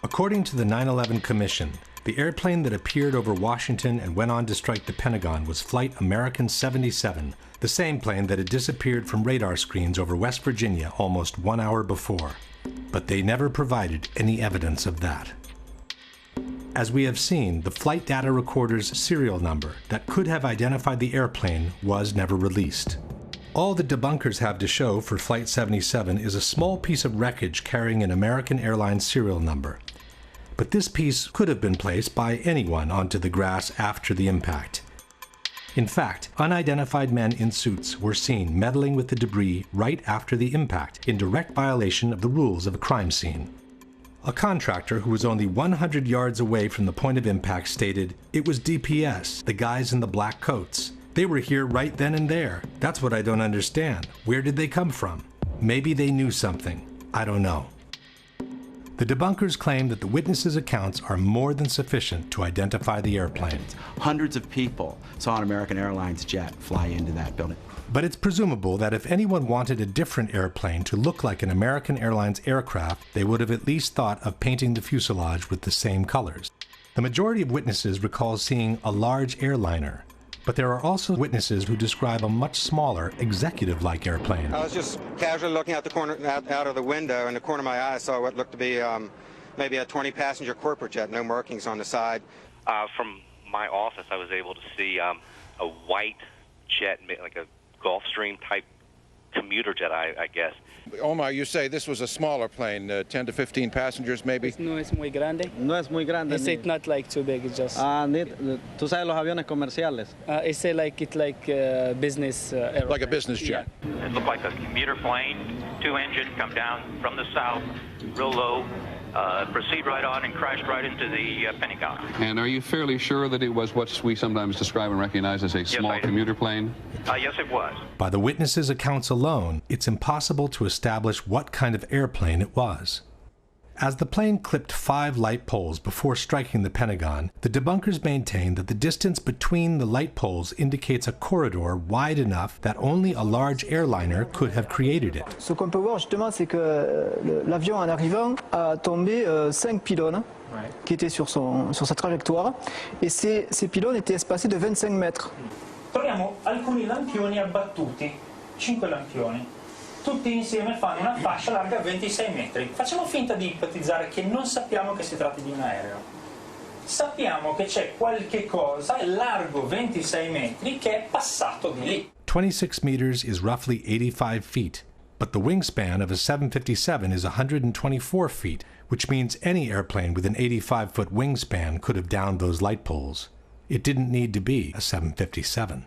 According to the 9/11 Commission, the airplane that appeared over Washington and went on to strike the Pentagon was Flight American 77, the same plane that had disappeared from radar screens over West Virginia almost 1 hour before. But they never provided any evidence of that. As we have seen, the flight data recorder's serial number that could have identified the airplane was never released. All the debunkers have to show for Flight 77 is a small piece of wreckage carrying an American Airlines serial number. But this piece could have been placed by anyone onto the grass after the impact. In fact, unidentified men in suits were seen meddling with the debris right after the impact, in direct violation of the rules of a crime scene. A contractor who was only 100 yards away from the point of impact stated, "It was DPS, the guys in the black coats. They were here right then and there. That's what I don't understand. Where did they come from? Maybe they knew something. I don't know." The debunkers claim that the witnesses' accounts are more than sufficient to identify the airplane. Hundreds of people saw an American Airlines jet fly into that building. But it's presumable that if anyone wanted a different airplane to look like an American Airlines aircraft, they would have at least thought of painting the fuselage with the same colors. The majority of witnesses recall seeing a large airliner, but there are also witnesses who describe a much smaller, executive-like airplane. I was just casually looking out the corner, out of the window. In the corner of my eye, I saw what looked to be maybe a 20-passenger corporate jet, no markings on the side. From my office, I was able to see a white jet, like a Gulfstream type commuter jet, I guess. Omar, you say this was a smaller plane, 10 to 15 passengers maybe? No es muy grande. No es muy grande. It's not like too big, it's just... tú sabes los aviones comerciales. It's like business airplane. Like a business jet. Yeah. It looked like a commuter plane, 2 engine, come down from the south, real low, proceed right on and crashed right into the Pentagon. And are you fairly sure that it was what we sometimes describe and recognize as a small commuter plane? Yes, it was. By the witnesses' accounts alone, it's impossible to establish what kind of airplane it was. As the plane clipped 5 light poles before striking the Pentagon, the debunkers maintain that the distance between the light poles indicates a corridor wide enough that only a large airliner could have created it. Ce qu'on peut voir justement, c'est que l'avion en arrivant a tombé 5 pylônes qui étaient sur sa trajectoire, et ces pylônes étaient espacés de 25 mètres. Troviamo alcuni lampioni abbattuti, 5 lampioni. Tutti insieme fanno una fascia larga 26 metri. Facciamo finta di ipotizzare che non sappiamo che si tratti di un aereo. Sappiamo che c'è qualche cosa largo 26 metri che è passato di lì. 26 meters is roughly 85 feet, but the wingspan of a 757 is 124 feet, which means any airplane with an 85-foot wingspan could have downed those light poles. It didn't need to be a 757.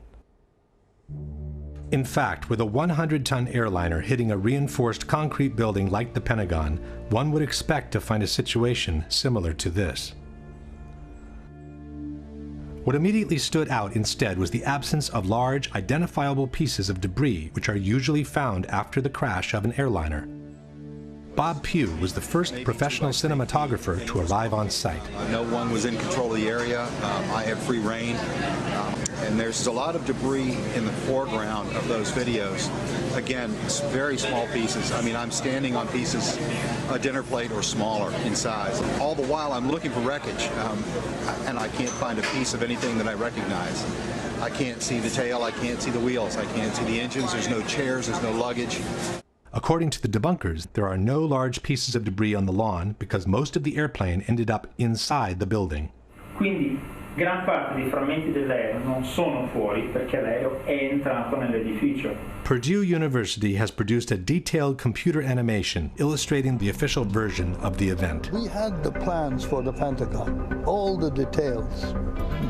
In fact, with a 100-ton airliner hitting a reinforced concrete building like the Pentagon, one would expect to find a situation similar to this. What immediately stood out instead was the absence of large, identifiable pieces of debris which are usually found after the crash of an airliner. Bob Pugh was the first professional cinematographer to arrive on site. No one was in control of the area. I had free reign. And there's a lot of debris in the foreground of those videos. Again, very small pieces. I mean, I'm standing on pieces, a dinner plate or smaller in size. All the while I'm looking for wreckage, and I can't find a piece of anything that I recognize. I can't see the tail, I can't see the wheels, I can't see the engines, there's no chairs, there's no luggage. According to the debunkers, there are no large pieces of debris on the lawn because most of the airplane ended up inside the building. Quindi gran parte dei frammenti dell'aereo non sono fuori perché l'aereo è entrato nell'edificio. Purdue University has produced a detailed computer animation illustrating the official version of the event. We had the plans for the Pentagon, all the details,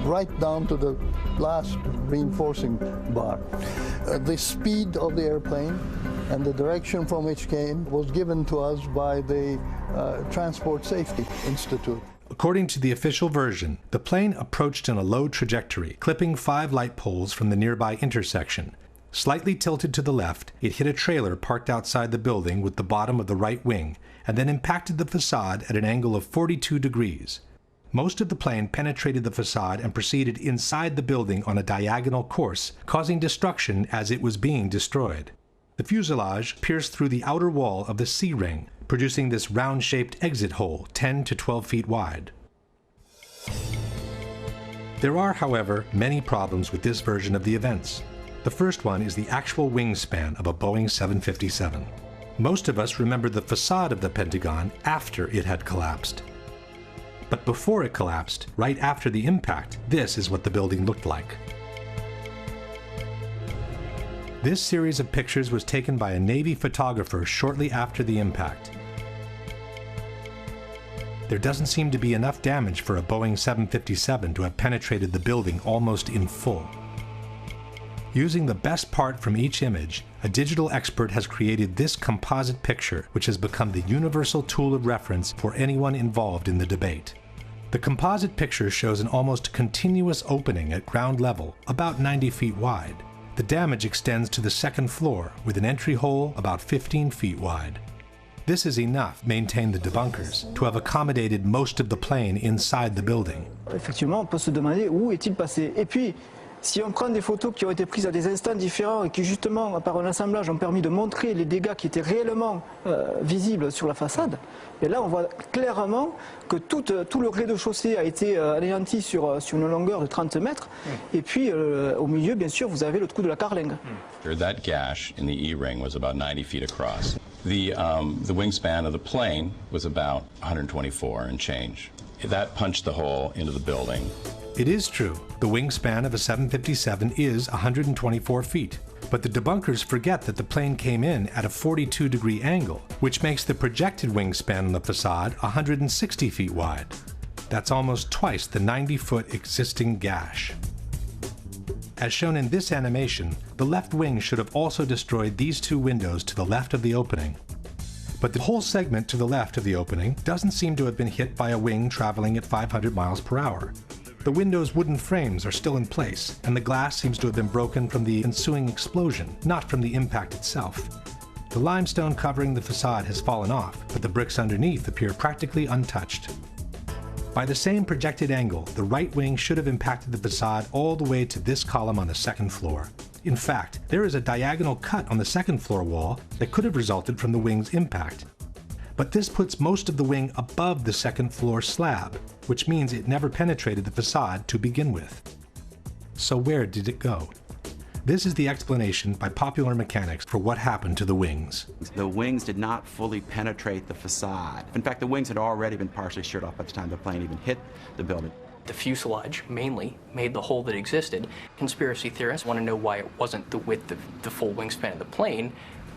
right down to the last reinforcing bar. The speed of the airplane and the direction from which came was given to us by the Transport Safety Institute. According to the official version, the plane approached in a low trajectory, clipping 5 light poles from the nearby intersection. Slightly tilted to the left, it hit a trailer parked outside the building with the bottom of the right wing, and then impacted the facade at an angle of 42 degrees. Most of the plane penetrated the facade and proceeded inside the building on a diagonal course, causing destruction as it was being destroyed. The fuselage pierced through the outer wall of the C-ring, producing this round-shaped exit hole 10 to 12 feet wide. There are, however, many problems with this version of the events. The first one is the actual wingspan of a Boeing 757. Most of us remember the facade of the Pentagon after it had collapsed. But before it collapsed, right after the impact, this is what the building looked like. This series of pictures was taken by a Navy photographer shortly after the impact. There doesn't seem to be enough damage for a Boeing 757 to have penetrated the building almost in full. Using the best part from each image, a digital expert has created this composite picture, which has become the universal tool of reference for anyone involved in the debate. The composite picture shows an almost continuous opening at ground level, about 90 feet wide. The damage extends to the second floor, with an entry hole about 15 feet wide. This is enough, maintain the debunkers, to have accommodated most of the plane inside the building. Effectivement, on peut se demander où est-il passé. Et puis, si on prend des photos qui ont été prises à des instants différents et qui justement, par un assemblage, ont permis de montrer les dégâts qui étaient réellement visibles sur la façade, et là on voit clairement que tout le rez-de-chaussée a été anéanti sur une longueur de 30 mètres, et puis au milieu, bien sûr, vous avez le trou de la carlingue. That gash in the E-ring was about 90 feet across. The wingspan of the plane was about 124 and change. That punched the hole into the building. It is true, the wingspan of a 757 is 124 feet, but the debunkers forget that the plane came in at a 42-degree angle, which makes the projected wingspan on the facade 160 feet wide. That's almost twice the 90-foot existing gash. As shown in this animation, the left wing should have also destroyed these two windows to the left of the opening. But the whole segment to the left of the opening doesn't seem to have been hit by a wing traveling at 500 miles per hour. The window's wooden frames are still in place, and the glass seems to have been broken from the ensuing explosion, not from the impact itself. The limestone covering the facade has fallen off, but the bricks underneath appear practically untouched. By the same projected angle, the right wing should have impacted the facade all the way to this column on the second floor. In fact, there is a diagonal cut on the second floor wall that could have resulted from the wing's impact. But this puts most of the wing above the second floor slab, which means it never penetrated the facade to begin with. So where did it go? This is the explanation by Popular Mechanics for what happened to the wings. The wings did not fully penetrate the facade. In fact, the wings had already been partially sheared off by the time the plane even hit the building. The fuselage mainly made the hole that existed. Conspiracy theorists want to know why it wasn't the width of the full wingspan of the plane,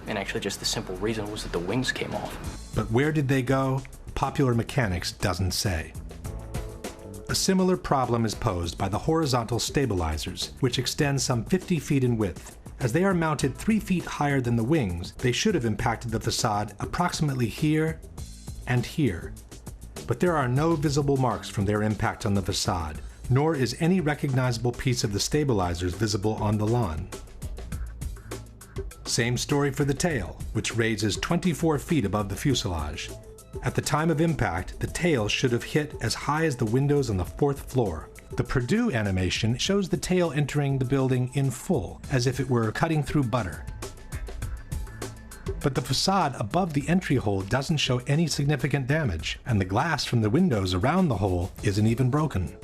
and actually just the simple reason was that the wings came off. But where did they go? Popular Mechanics doesn't say. A similar problem is posed by the horizontal stabilizers, which extend some 50 feet in width. As they are mounted 3 feet higher than the wings, they should have impacted the facade approximately here and here. But there are no visible marks from their impact on the facade, nor is any recognizable piece of the stabilizers visible on the lawn. Same story for the tail, which raises 24 feet above the fuselage. At the time of impact, the tail should have hit as high as the windows on the 4th floor. The Purdue animation shows the tail entering the building in full, as if it were cutting through butter. But the facade above the entry hole doesn't show any significant damage, and the glass from the windows around the hole isn't even broken.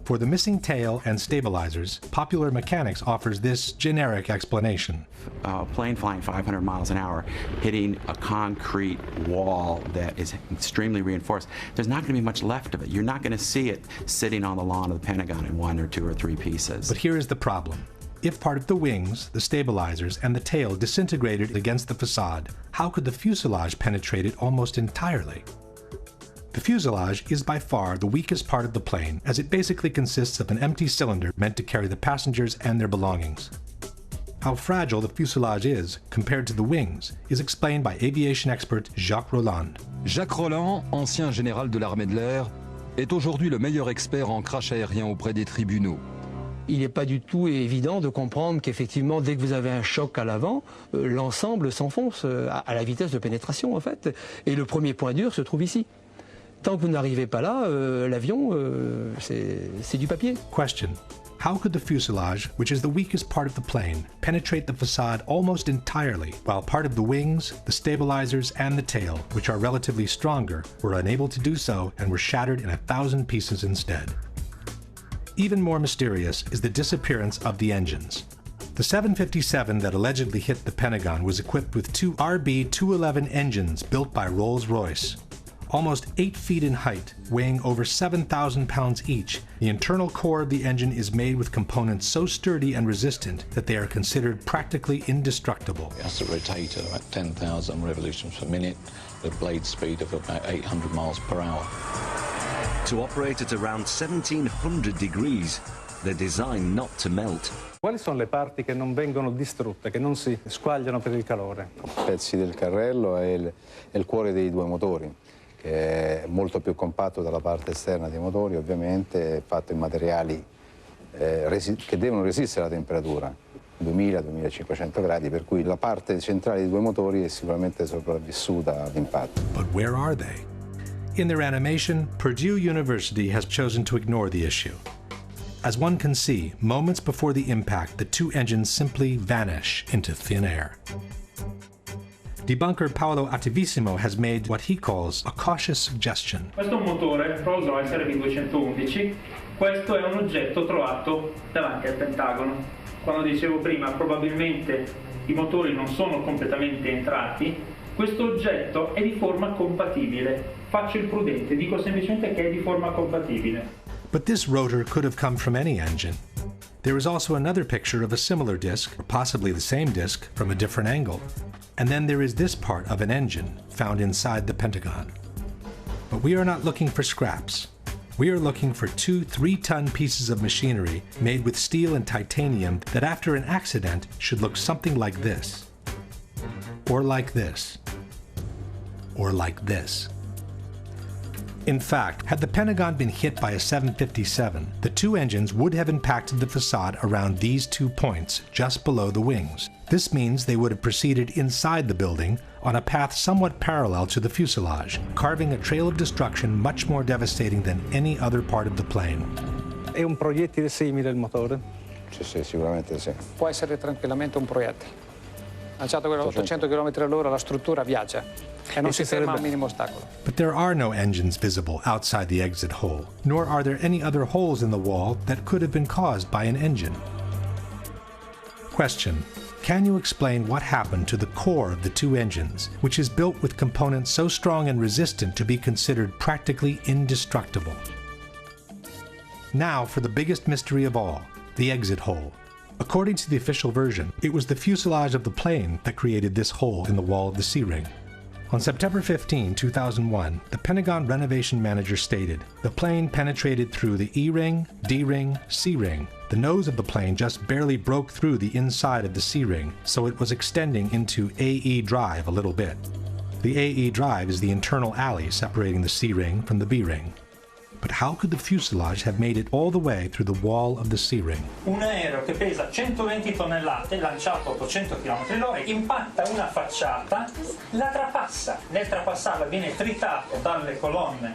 For the missing tail and stabilizers, Popular Mechanics offers this generic explanation. A plane flying 500 miles an hour, hitting a concrete wall that is extremely reinforced, there's not going to be much left of it. You're not going to see it sitting on the lawn of the Pentagon in 1 or 2 or 3 pieces. But here is the problem. If part of the wings, the stabilizers, and the tail disintegrated against the facade, how could the fuselage penetrate it almost entirely? The fuselage is by far the weakest part of the plane, as it basically consists of an empty cylinder meant to carry the passengers and their belongings. How fragile the fuselage is compared to the wings is explained by aviation expert Jacques Rolland. Jacques Rolland, ancien général de l'armée de l'air, est aujourd'hui le meilleur expert en crash aérien auprès des tribunaux. Il n'est pas du tout évident de comprendre qu'effectivement, dès que vous avez un choc à l'avant, l'ensemble s'enfonce à la vitesse de pénétration en fait. Et le premier point dur se trouve ici. Tant que vous n'arrivez pas là, l'avion, c'est du papier. Question. How could the fuselage, which is the weakest part of the plane, penetrate the facade almost entirely, while part of the wings, the stabilizers, and the tail, which are relatively stronger, were unable to do so and were shattered in 1,000 pieces instead? Even more mysterious is the disappearance of the engines. The 757 that allegedly hit the Pentagon was equipped with two RB-211 engines built by Rolls-Royce. Almost 8 feet in height, weighing over 7,000 pounds each, the internal core of the engine is made with components so sturdy and resistant that they are considered practically indestructible. It has to rotate at about 10,000 revolutions per minute, with a blade speed of about 800 miles per hour. To operate at around 1700 degrees, they're designed not to melt. Quali sono le parti che non vengono distrutte, che non si squagliano per il calore? Pezzi del carrello e il cuore dei due motori, che è molto più compatto dalla parte esterna dei motori, ovviamente, è fatto in materiali che devono resistere alla temperatura, 2000-2500 gradi, per cui la parte centrale dei due motori è sicuramente sopravvissuta all'impatto. But where are they? In their animation, Purdue University has chosen to ignore the issue. As one can see, moments before the impact, the two engines simply vanish into thin air. Debunker Paolo Attivissimo has made what he calls a cautious suggestion. Questo è un motore Rolls-Royce RB211. Questo è un oggetto trovato davanti al Pentagono. Quando dicevo prima, probabilmente i motori non sono completamente entrati, questo oggetto è di forma compatibile. Faccio il prudente, dico semplicemente che è di forma compatibile. But this rotor could have come from any engine. There is also another picture of a similar disc, or possibly the same disc, from a different angle. And then there is this part of an engine found inside the Pentagon. But we are not looking for scraps. We are looking for 2 3-ton pieces of machinery made with steel and titanium that after an accident should look something like this. Or like this. Or like this. In fact, had the Pentagon been hit by a 757, the two engines would have impacted the facade around these 2 points, just below the wings. This means they would have proceeded inside the building on a path somewhat parallel to the fuselage, carving a trail of destruction much more devastating than any other part of the plane. È un proiettile simile il motore? Sì, sicuramente sì. Può essere tranquillamente un proiettile. Lanciato a 800 km/h, la struttura viaggia e non si ferma al minimo ostacolo. But there are no engines visible outside the exit hole, nor are there any other holes in the wall that could have been caused by an engine. Question: can you explain what happened to the core of the two engines, which is built with components so strong and resistant to be considered practically indestructible? Now for the biggest mystery of all, the exit hole. According to the official version, it was the fuselage of the plane that created this hole in the wall of the C-ring. On September 15, 2001, the Pentagon renovation manager stated, the plane penetrated through the E-ring, D-ring, C-ring. The nose of the plane just barely broke through the inside of the C-ring, so it was extending into AE drive a little bit. The AE drive is the internal alley separating the C-ring from the B-ring. But how could the fuselage have made it all the way through the wall of the C-ring? Un aereo che pesa 120 tonnellate, lanciato a 800 km/h, impatta una facciata, la trapassa. Nel trapassarla viene tritato dalle colonne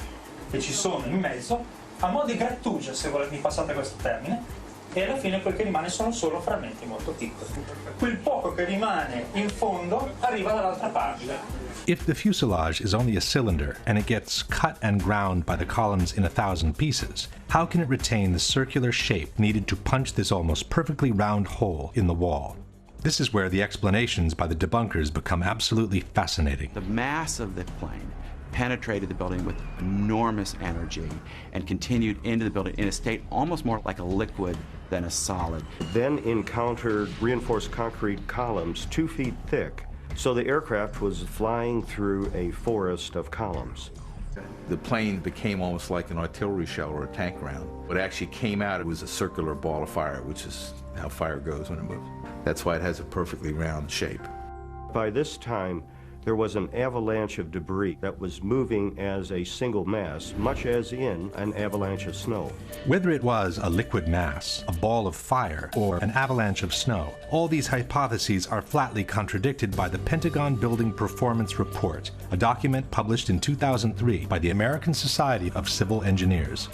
che ci sono in mezzo, a mo' di grattugia, se volete, passate questo termine, e alla fine quel che rimane sono solo frammenti molto piccoli. Quel poco che rimane in fondo arriva dall'altra parte. If the fuselage is only a cylinder and it gets cut and ground by the columns in 1,000 pieces, how can it retain the circular shape needed to punch this almost perfectly round hole in the wall? This is where the explanations by the debunkers become absolutely fascinating. The mass of the plane penetrated the building with enormous energy and continued into the building in a state almost more like a liquid than a solid. Then encountered reinforced concrete columns 2 feet thick. So the aircraft was flying through a forest of columns. The plane became almost like an artillery shell or a tank round. What actually came out, it was a circular ball of fire, which is how fire goes when it moves. That's why it has a perfectly round shape. By this time, there was an avalanche of debris that was moving as a single mass, much as in an avalanche of snow. Whether it was a liquid mass, a ball of fire, or an avalanche of snow, all these hypotheses are flatly contradicted by the Pentagon Building Performance Report, a document published in 2003 by the American Society of Civil Engineers.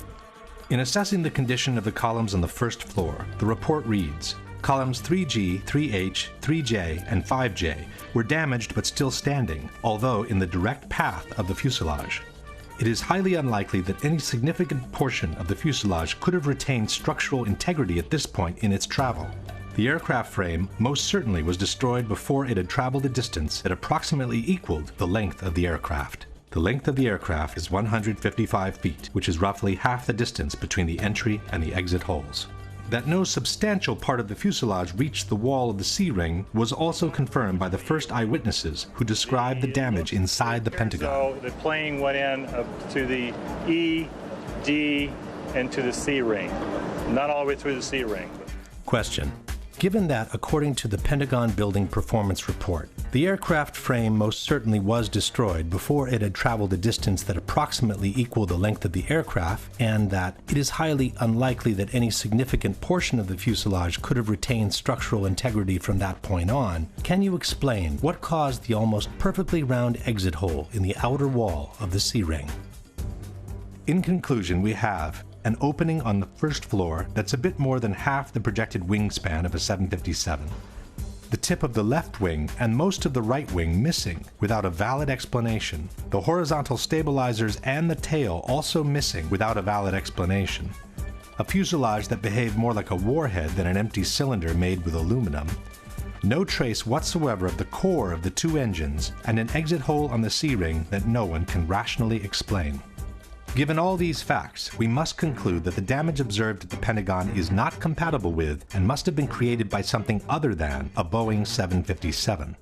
In assessing the condition of the columns on the first floor, the report reads, columns 3G, 3H, 3J, and 5J were damaged but still standing, although in the direct path of the fuselage. It is highly unlikely that any significant portion of the fuselage could have retained structural integrity at this point in its travel. The aircraft frame most certainly was destroyed before it had traveled a distance that approximately equaled the length of the aircraft. The length of the aircraft is 155 feet, which is roughly half the distance between the entry and the exit holes. That no substantial part of the fuselage reached the wall of the C-ring was also confirmed by the first eyewitnesses who described the damage inside the Pentagon. So the plane went in to the E, D, and to the C-ring. Not all the way through the C-ring. Question. Given that, according to the Pentagon Building Performance Report, the aircraft frame most certainly was destroyed before it had traveled a distance that approximately equaled the length of the aircraft, and that it is highly unlikely that any significant portion of the fuselage could have retained structural integrity from that point on, can you explain what caused the almost perfectly round exit hole in the outer wall of the C-ring? In conclusion, we have an opening on the first floor that's a bit more than half the projected wingspan of a 757. The tip of the left wing and most of the right wing missing without a valid explanation. The horizontal stabilizers and the tail also missing without a valid explanation. A fuselage that behaved more like a warhead than an empty cylinder made with aluminum. No trace whatsoever of the core of the two engines, and an exit hole on the C-ring that no one can rationally explain. Given all these facts, we must conclude that the damage observed at the Pentagon is not compatible with and must have been created by something other than a Boeing 757.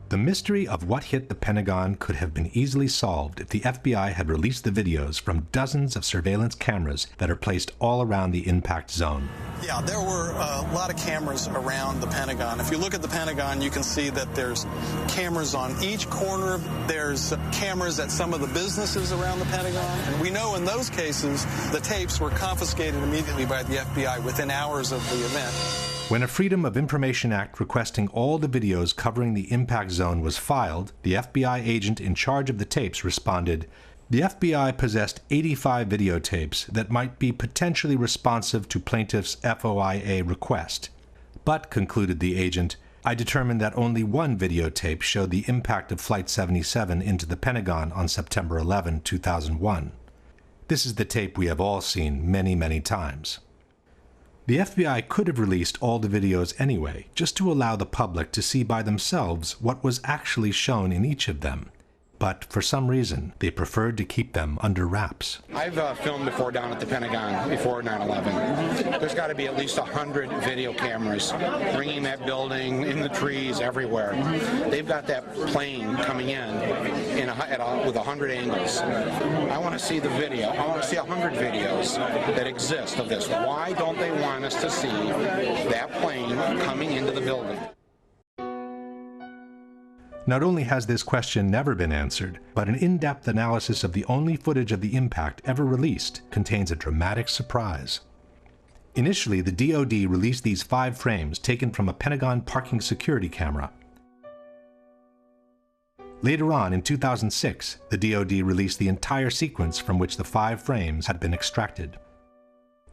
The mystery of what hit the Pentagon could have been easily solved if the FBI had released the videos from dozens of surveillance cameras that are placed all around the impact zone. Yeah, there were a lot of cameras around the Pentagon. If you look at the Pentagon, you can see that there's cameras on each corner. There's cameras at some of the businesses around the Pentagon. And we know in those cases, the tapes were confiscated immediately by the FBI within hours of the event. When a Freedom of Information Act requesting all the videos covering the impact zone was filed, the FBI agent in charge of the tapes responded, "The FBI possessed 85 videotapes that might be potentially responsive to plaintiff's FOIA request. But," concluded the agent, "I determined that only one videotape showed the impact of Flight 77 into the Pentagon on September 11, 2001. This is the tape we have all seen many, many times." The FBI could have released all the videos anyway, just to allow the public to see by themselves what was actually shown in each of them. But for some reason, they preferred to keep them under wraps. I've filmed before down at the Pentagon, before 9/11. There's got to be at least 100 video cameras ringing that building, in the trees, everywhere. They've got that plane coming in with 100 angles. I want to see the video. I want to see 100 videos that exist of this. Why don't they want us to see that plane coming into the building? Not only has this question never been answered, but an in-depth analysis of the only footage of the impact ever released contains a dramatic surprise. Initially, the DoD released these 5 frames taken from a Pentagon parking security camera. Later on, in 2006, the DoD released the entire sequence from which the 5 frames had been extracted.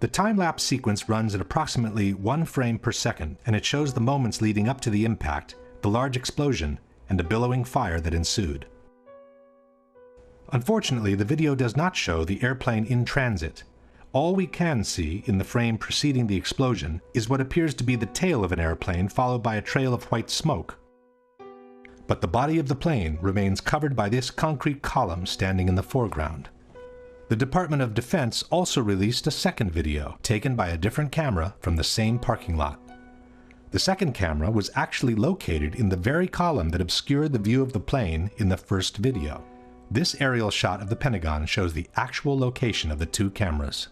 The time-lapse sequence runs at approximately 1 frame per second, and it shows the moments leading up to the impact, the large explosion, and a billowing fire that ensued. Unfortunately, the video does not show the airplane in transit. All we can see in the frame preceding the explosion is what appears to be the tail of an airplane followed by a trail of white smoke. But the body of the plane remains covered by this concrete column standing in the foreground. The Department of Defense also released a second video, taken by a different camera from the same parking lot. The second camera was actually located in the very column that obscured the view of the plane in the first video. This aerial shot of the Pentagon shows the actual location of the 2 cameras.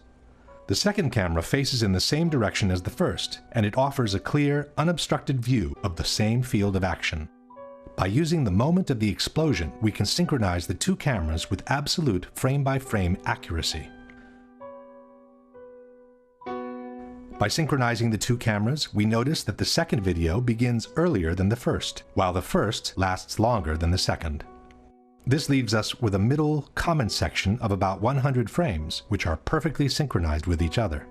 The second camera faces in the same direction as the first, and it offers a clear, unobstructed view of the same field of action. By using the moment of the explosion, we can synchronize the 2 cameras with absolute frame-by-frame accuracy. By synchronizing the 2 cameras, we notice that the second video begins earlier than the first, while the first lasts longer than the second. This leaves us with a middle comment section of about 100 frames, which are perfectly synchronized with each other.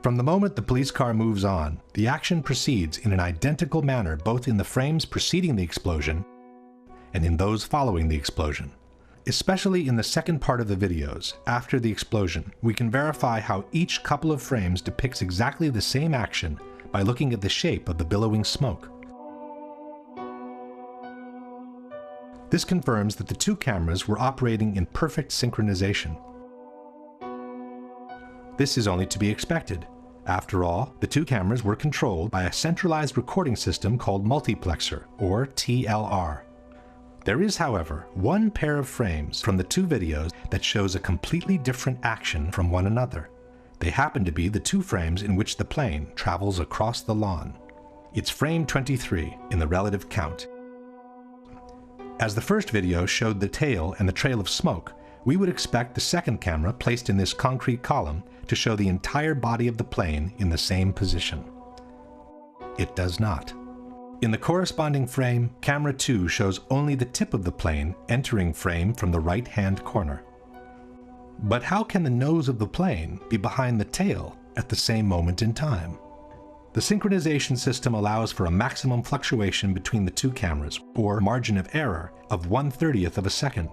From the moment the police car moves on, the action proceeds in an identical manner both in the frames preceding the explosion and in those following the explosion. Especially in the second part of the videos, after the explosion, we can verify how each couple of frames depicts exactly the same action by looking at the shape of the billowing smoke. This confirms that the two cameras were operating in perfect synchronization. This is only to be expected. After all, the two cameras were controlled by a centralized recording system called multiplexer, or TLR. There is, however, one pair of frames from the two videos that shows a completely different action from one another. They happen to be the two frames in which the plane travels across the lawn. It's frame 23 in the relative count. As the first video showed the tail and the trail of smoke, we would expect the second camera placed in this concrete column to show the entire body of the plane in the same position. It does not. In the corresponding frame, camera 2 shows only the tip of the plane entering frame from the right-hand corner. But how can the nose of the plane be behind the tail at the same moment in time? The synchronization system allows for a maximum fluctuation between the two cameras, or margin of error, of 1/30th of a second.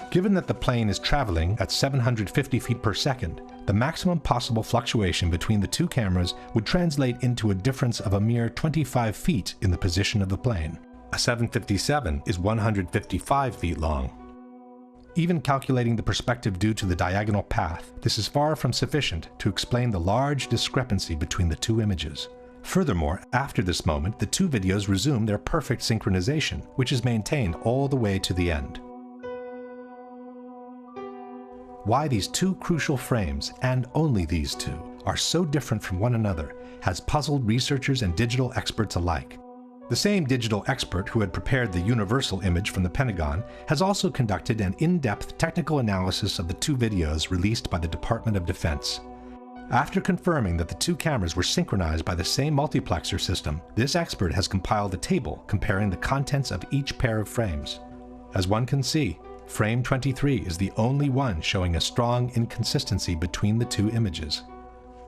Given that the plane is traveling at 750 feet per second, the maximum possible fluctuation between the two cameras would translate into a difference of a mere 25 feet in the position of the plane. A 757 is 155 feet long. Even calculating the perspective due to the diagonal path, this is far from sufficient to explain the large discrepancy between the two images. Furthermore, after this moment, the two videos resume their perfect synchronization, which is maintained all the way to the end. Why these two crucial frames, and only these two, are so different from one another has puzzled researchers and digital experts alike. The same digital expert who had prepared the universal image from the Pentagon has also conducted an in-depth technical analysis of the two videos released by the Department of Defense. After confirming that the two cameras were synchronized by the same multiplexer system, this expert has compiled a table comparing the contents of each pair of frames. As one can see, frame 23 is the only one showing a strong inconsistency between the two images.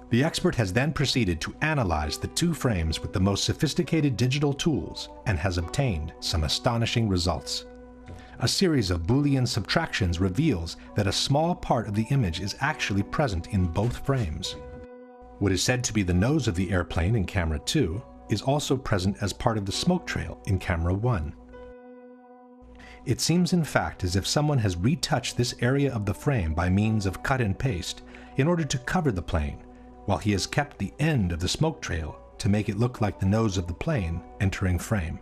The expert has then proceeded to analyze the two frames with the most sophisticated digital tools and has obtained some astonishing results. A series of Boolean subtractions reveals that a small part of the image is actually present in both frames. What is said to be the nose of the airplane in camera 2 is also present as part of the smoke trail in camera 1. It seems in fact as if someone has retouched this area of the frame by means of cut and paste in order to cover the plane, while he has kept the end of the smoke trail to make it look like the nose of the plane entering frame.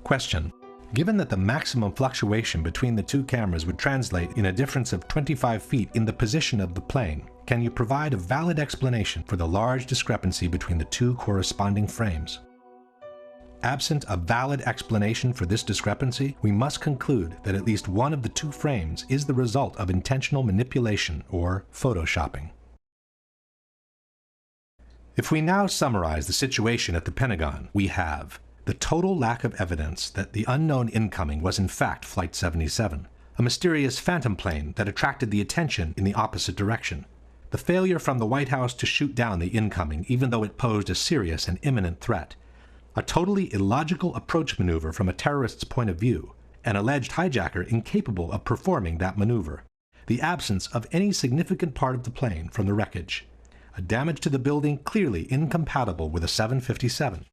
Question: given that the maximum fluctuation between the two cameras would translate in a difference of 25 feet in the position of the plane, can you provide a valid explanation for the large discrepancy between the two corresponding frames? Absent a valid explanation for this discrepancy, we must conclude that at least one of the two frames is the result of intentional manipulation or photoshopping. If we now summarize the situation at the Pentagon, we have the total lack of evidence that the unknown incoming was in fact Flight 77, a mysterious phantom plane that attracted the attention in the opposite direction, the failure from the White House to shoot down the incoming even though it posed a serious and imminent threat, a totally illogical approach maneuver from a terrorist's point of view, an alleged hijacker incapable of performing that maneuver, the absence of any significant part of the plane from the wreckage, a damage to the building clearly incompatible with a 757,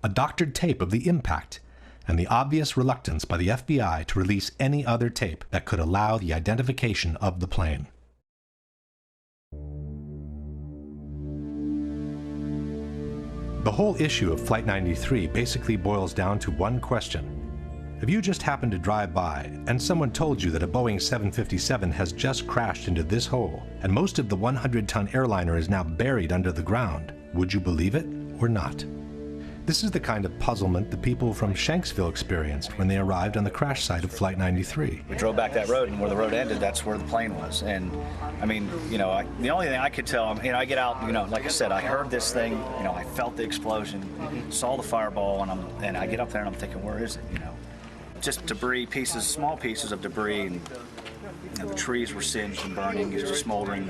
a doctored tape of the impact, and the obvious reluctance by the FBI to release any other tape that could allow the identification of the plane. The whole issue of Flight 93 basically boils down to one question. If you just happened to drive by and someone told you that a Boeing 757 has just crashed into this hole and most of the 100-ton airliner is now buried under the ground, would you believe it or not? This is the kind of puzzlement the people from Shanksville experienced when they arrived on the crash site of Flight 93. We drove back that road, and where the road ended, that's where the plane was. And I mean, the only thing I could tell, I get out, like I said, I heard this thing, I felt the explosion, saw the fireball, and I get up there and I'm thinking, where is it, just debris, pieces, small pieces of debris, and the trees were singed and burning, it was just smoldering.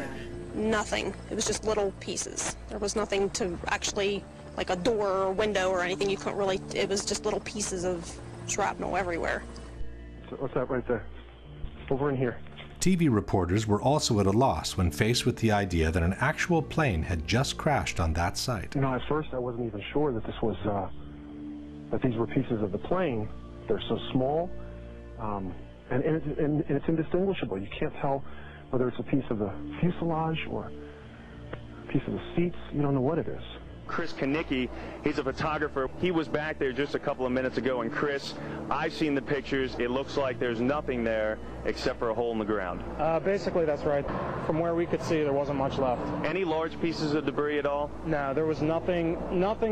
Nothing. It was just little pieces. There was nothing to actually, like a door or window or anything. You couldn't really, it was just little pieces of shrapnel everywhere. What's that right there? Over in here. TV reporters were also at a loss when faced with the idea that an actual plane had just crashed on that site. You know, at first I wasn't even sure that this was, that these were pieces of the plane. They're so small, and it's indistinguishable. You can't tell whether it's a piece of the fuselage or a piece of the seats. You don't know what it is. Chris Kanicki, he's a photographer. He was back there just a couple of minutes ago, and Chris, I've seen the pictures. It looks like there's nothing there except for a hole in the ground. Basically, that's right. From where we could see, there wasn't much left. Any large pieces of debris at all? No, there was nothing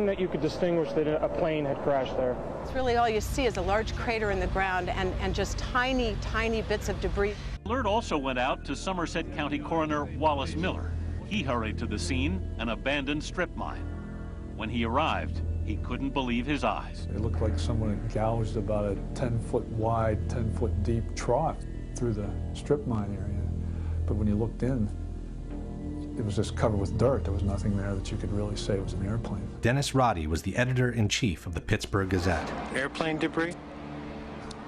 that you could distinguish that a plane had crashed there. It's really all you see is a large crater in the ground and just tiny, tiny bits of debris. Alert also went out to Somerset County Coroner Wallace Miller. He hurried to the scene, an abandoned strip mine. When he arrived, he couldn't believe his eyes. It looked like someone had gouged about a 10-foot wide, 10-foot deep trough through the strip mine area. But when you looked in, it was just covered with dirt. There was nothing there that you could really say was an airplane. Dennis Roddy was the editor-in-chief of the Pittsburgh Gazette. Airplane debris?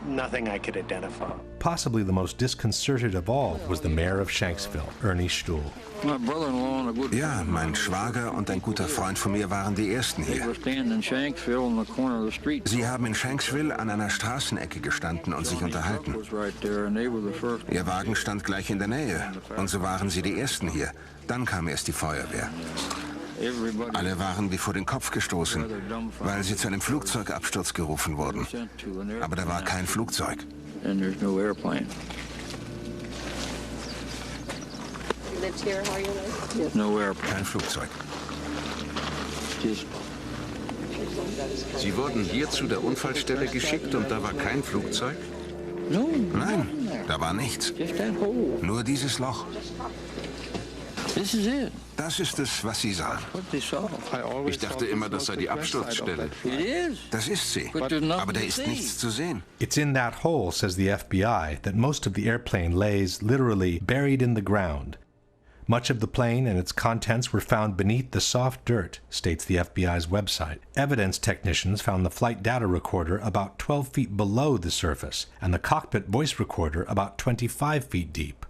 Nothing I could identify. Possibly the most disconcerted of all was the mayor of Shanksville, Ernie Stuhl. Ja, mein Schwager und ein guter Freund von mir waren die Ersten hier. Sie haben in Shanksville an einer Straßenecke gestanden und sich unterhalten. Ihr Wagen stand gleich in der Nähe und so waren sie die Ersten hier. Dann kam erst die Feuerwehr. Alle waren wie vor den Kopf gestoßen, weil sie zu einem Flugzeugabsturz gerufen wurden. Aber da war kein Flugzeug. Kein Flugzeug. Sie wurden hier zu der Unfallstelle geschickt und da war kein Flugzeug? Nein, da war nichts. Nur dieses Loch. Das ist es, was Sie sahen. Ich dachte immer, das sei die Absturzstelle. Das ist sie, aber da ist nichts zu sehen. It's in that hole, says the FBI, that most of the airplane lays literally buried in the ground. Much of the plane and its contents were found beneath the soft dirt, states the FBI's website. Evidence technicians found the flight data recorder about 12 feet below the surface and the cockpit voice recorder about 25 feet deep.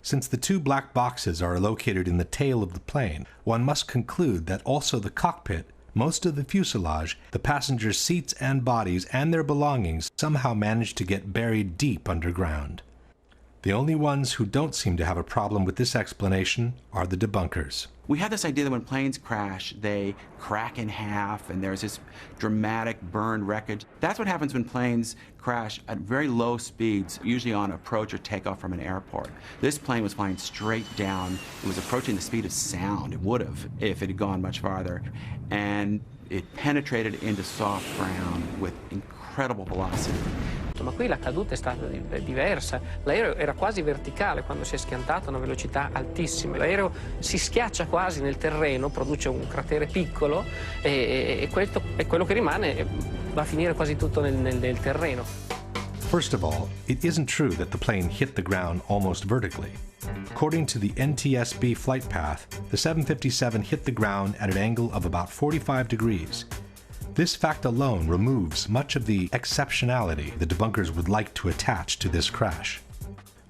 Since the two black boxes are located in the tail of the plane, one must conclude that also the cockpit, most of the fuselage, the passengers' seats and bodies, and their belongings somehow managed to get buried deep underground. The only ones who don't seem to have a problem with this explanation are the debunkers. We have this idea that when planes crash, they crack in half and there's this dramatic burned wreckage. That's what happens when planes crash at very low speeds, usually on approach or takeoff from an airport. This plane was flying straight down. It was approaching the speed of sound. It would have if it had gone much farther. And it penetrated into soft ground with incredible velocity. Ma qui la caduta è stata diversa. L'aereo era quasi verticale quando si è schiantato a una velocità altissima. L'aereo si schiaccia quasi nel terreno, produce un cratere piccolo e quello che rimane va a finire quasi tutto nel terreno. First of all, it isn't true that the plane hit the ground almost vertically. According to the NTSB flight path, the 757 hit the ground at an angle of about 45 degrees. This fact alone removes much of the exceptionality the debunkers would like to attach to this crash.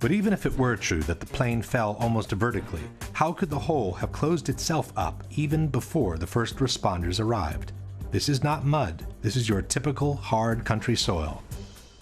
But even if it were true that the plane fell almost vertically, how could the hole have closed itself up even before the first responders arrived? This is not mud. This is your typical hard country soil.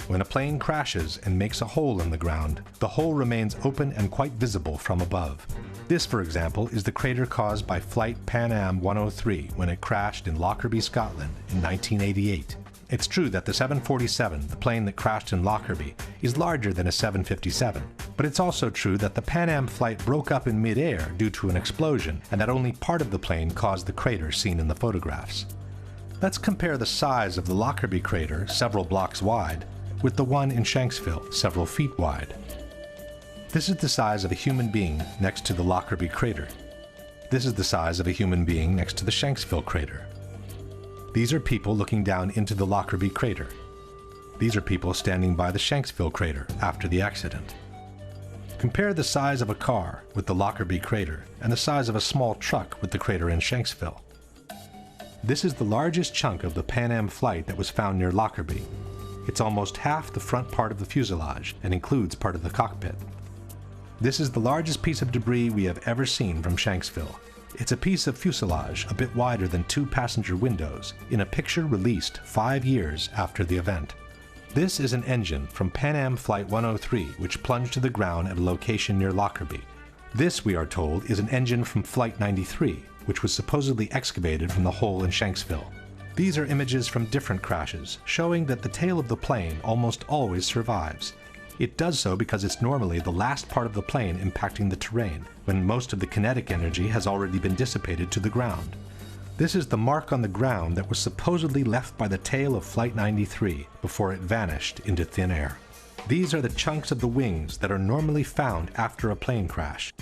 When a plane crashes and makes a hole in the ground, the hole remains open and quite visible from above. This, for example, is the crater caused by Flight Pan Am 103 when it crashed in Lockerbie, Scotland in 1988. It's true that the 747, the plane that crashed in Lockerbie, is larger than a 757, but it's also true that the Pan Am flight broke up in mid-air due to an explosion and that only part of the plane caused the crater seen in the photographs. Let's compare the size of the Lockerbie crater, several blocks wide, with the one in Shanksville, several feet wide. This is the size of a human being next to the Lockerbie crater. This is the size of a human being next to the Shanksville crater. These are people looking down into the Lockerbie crater. These are people standing by the Shanksville crater after the accident. Compare the size of a car with the Lockerbie crater and the size of a small truck with the crater in Shanksville. This is the largest chunk of the Pan Am flight that was found near Lockerbie. It's almost half the front part of the fuselage and includes part of the cockpit. This is the largest piece of debris we have ever seen from Shanksville. It's a piece of fuselage a bit wider than 2 passenger windows in a picture released 5 years after the event. This is an engine from Pan Am Flight 103 which plunged to the ground at a location near Lockerbie. This, we are told, is an engine from Flight 93, which was supposedly excavated from the hole in Shanksville. These are images from different crashes, showing that the tail of the plane almost always survives. It does so because it's normally the last part of the plane impacting the terrain, when most of the kinetic energy has already been dissipated to the ground. This is the mark on the ground that was supposedly left by the tail of Flight 93 before it vanished into thin air. These are the chunks of the wings that are normally found after a plane crash.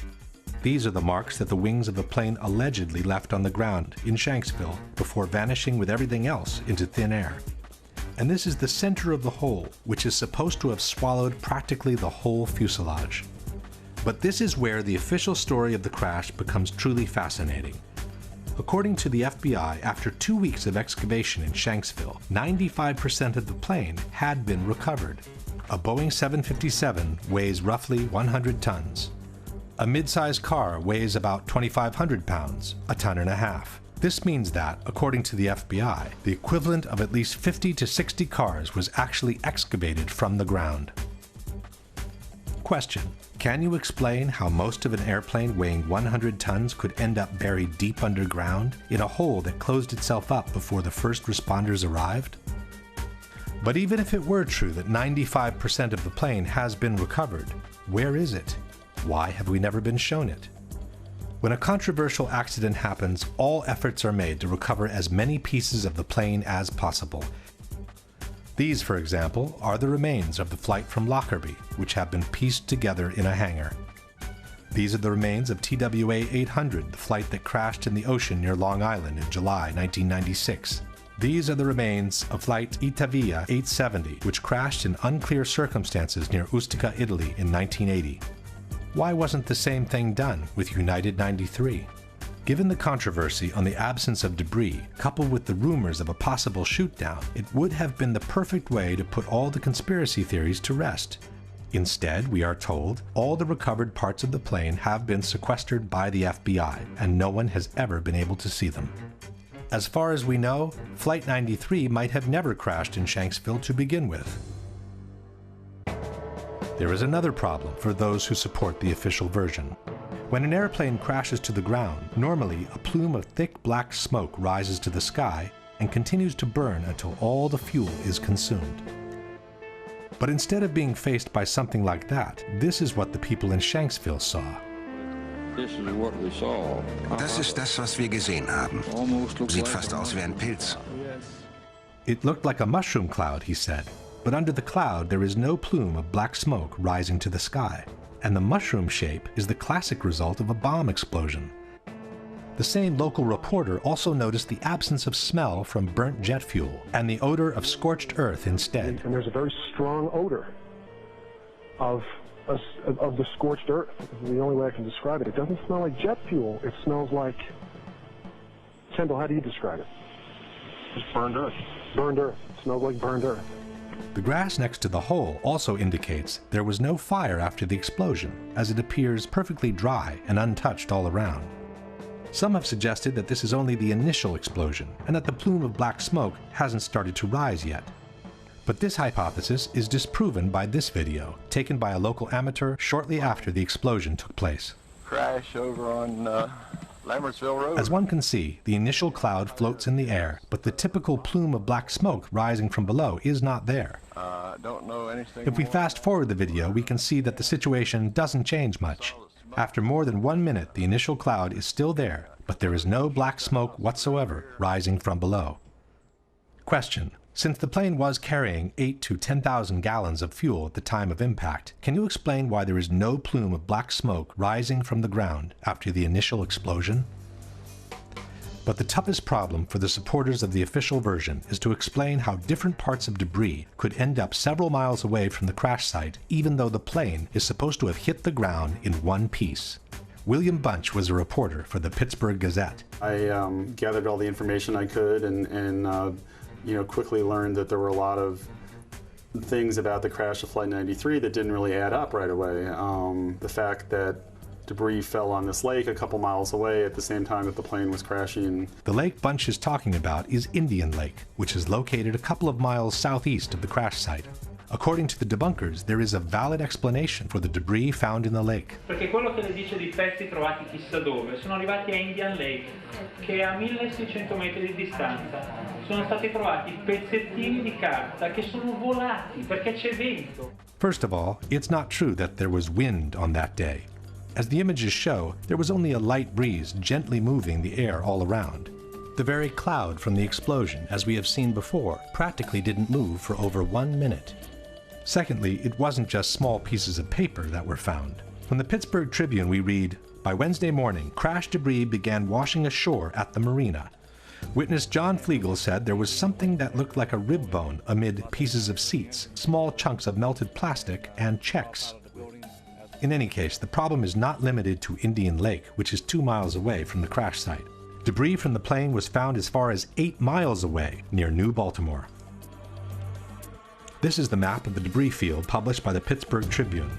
These are the marks that the wings of the plane allegedly left on the ground in Shanksville before vanishing with everything else into thin air. And this is the center of the hole, which is supposed to have swallowed practically the whole fuselage. But this is where the official story of the crash becomes truly fascinating. According to the FBI, after 2 weeks of excavation in Shanksville, 95% of the plane had been recovered. A Boeing 757 weighs roughly 100 tons. A mid-sized car weighs about 2,500 pounds, a ton and a half. This means that, according to the FBI, the equivalent of at least 50 to 60 cars was actually excavated from the ground. Question: can you explain how most of an airplane weighing 100 tons could end up buried deep underground in a hole that closed itself up before the first responders arrived? But even if it were true that 95% of the plane has been recovered, where is it? Why have we never been shown it? When a controversial accident happens, all efforts are made to recover as many pieces of the plane as possible. These, for example, are the remains of the flight from Lockerbie, which have been pieced together in a hangar. These are the remains of TWA 800, the flight that crashed in the ocean near Long Island in July 1996. These are the remains of flight Itavia 870, which crashed in unclear circumstances near Ustica, Italy in 1980. Why wasn't the same thing done with United 93? Given the controversy on the absence of debris, coupled with the rumors of a possible shoot-down, it would have been the perfect way to put all the conspiracy theories to rest. Instead, we are told, all the recovered parts of the plane have been sequestered by the FBI, and no one has ever been able to see them. As far as we know, Flight 93 might have never crashed in Shanksville to begin with. There is another problem for those who support the official version. When an airplane crashes to the ground, normally a plume of thick black smoke rises to the sky and continues to burn until all the fuel is consumed. But instead of being faced by something like that, this is what the people in Shanksville saw. Das ist das, was wir gesehen haben. Sieht fast aus wie ein Pilz. It looked like a mushroom cloud, he said. But under the cloud there is no plume of black smoke rising to the sky, and the mushroom shape is the classic result of a bomb explosion. The same local reporter also noticed the absence of smell from burnt jet fuel and the odor of scorched earth instead. And there's a very strong odor of the scorched earth. The only way I can describe it. It doesn't smell like jet fuel. It smells like... Kendall, how do you describe it? Just burned earth. Burned earth. It smells like burned earth. The grass next to the hole also indicates there was no fire after the explosion, as it appears perfectly dry and untouched all around. Some have suggested that this is only the initial explosion, and that the plume of black smoke hasn't started to rise yet. But this hypothesis is disproven by this video, taken by a local amateur shortly after the explosion took place. Crash over on Lambertsville Road. As one can see, the initial cloud floats in the air, but the typical plume of black smoke rising from below is not there. Don't know anything If we fast forward the video, we can see that the situation doesn't change much. After more than 1 minute, the initial cloud is still there, but there is no black smoke whatsoever rising from below. Question: since the plane was carrying 8,000 to 10,000 gallons of fuel at the time of impact, can you explain why there is no plume of black smoke rising from the ground after the initial explosion? But the toughest problem for the supporters of the official version is to explain how different parts of debris could end up several miles away from the crash site, even though the plane is supposed to have hit the ground in one piece. William Bunch was a reporter for the Pittsburgh Gazette. I gathered all the information I could and quickly learned that there were a lot of things about the crash of Flight 93 that didn't really add up right away. The fact that debris fell on this lake a couple miles away at the same time that the plane was crashing. The lake Bunch is talking about is Indian Lake, which is located a couple of miles southeast of the crash site. According to the debunkers, there is a valid explanation for the debris found in the lake. Perché quello che le dice di pezzi trovati chissà dove sono arrivati a Indian Lake, che è a 1600 metri di distanza. Sono stati trovati pezzettini di carta che sono volati perché c'è vento. First of all, it's not true that there was wind on that day. As the images show, there was only a light breeze gently moving the air all around. The very cloud from the explosion, as we have seen before, practically didn't move for over 1 minute. Secondly, it wasn't just small pieces of paper that were found. From the Pittsburgh Tribune we read, "By Wednesday morning, crash debris began washing ashore at the marina. Witness John Flegel said there was something that looked like a rib bone amid pieces of seats, small chunks of melted plastic, and checks." In any case, the problem is not limited to Indian Lake, which is 2 miles away from the crash site. Debris from the plane was found as far as 8 miles away near New Baltimore. This is the map of the debris field published by the Pittsburgh Tribune.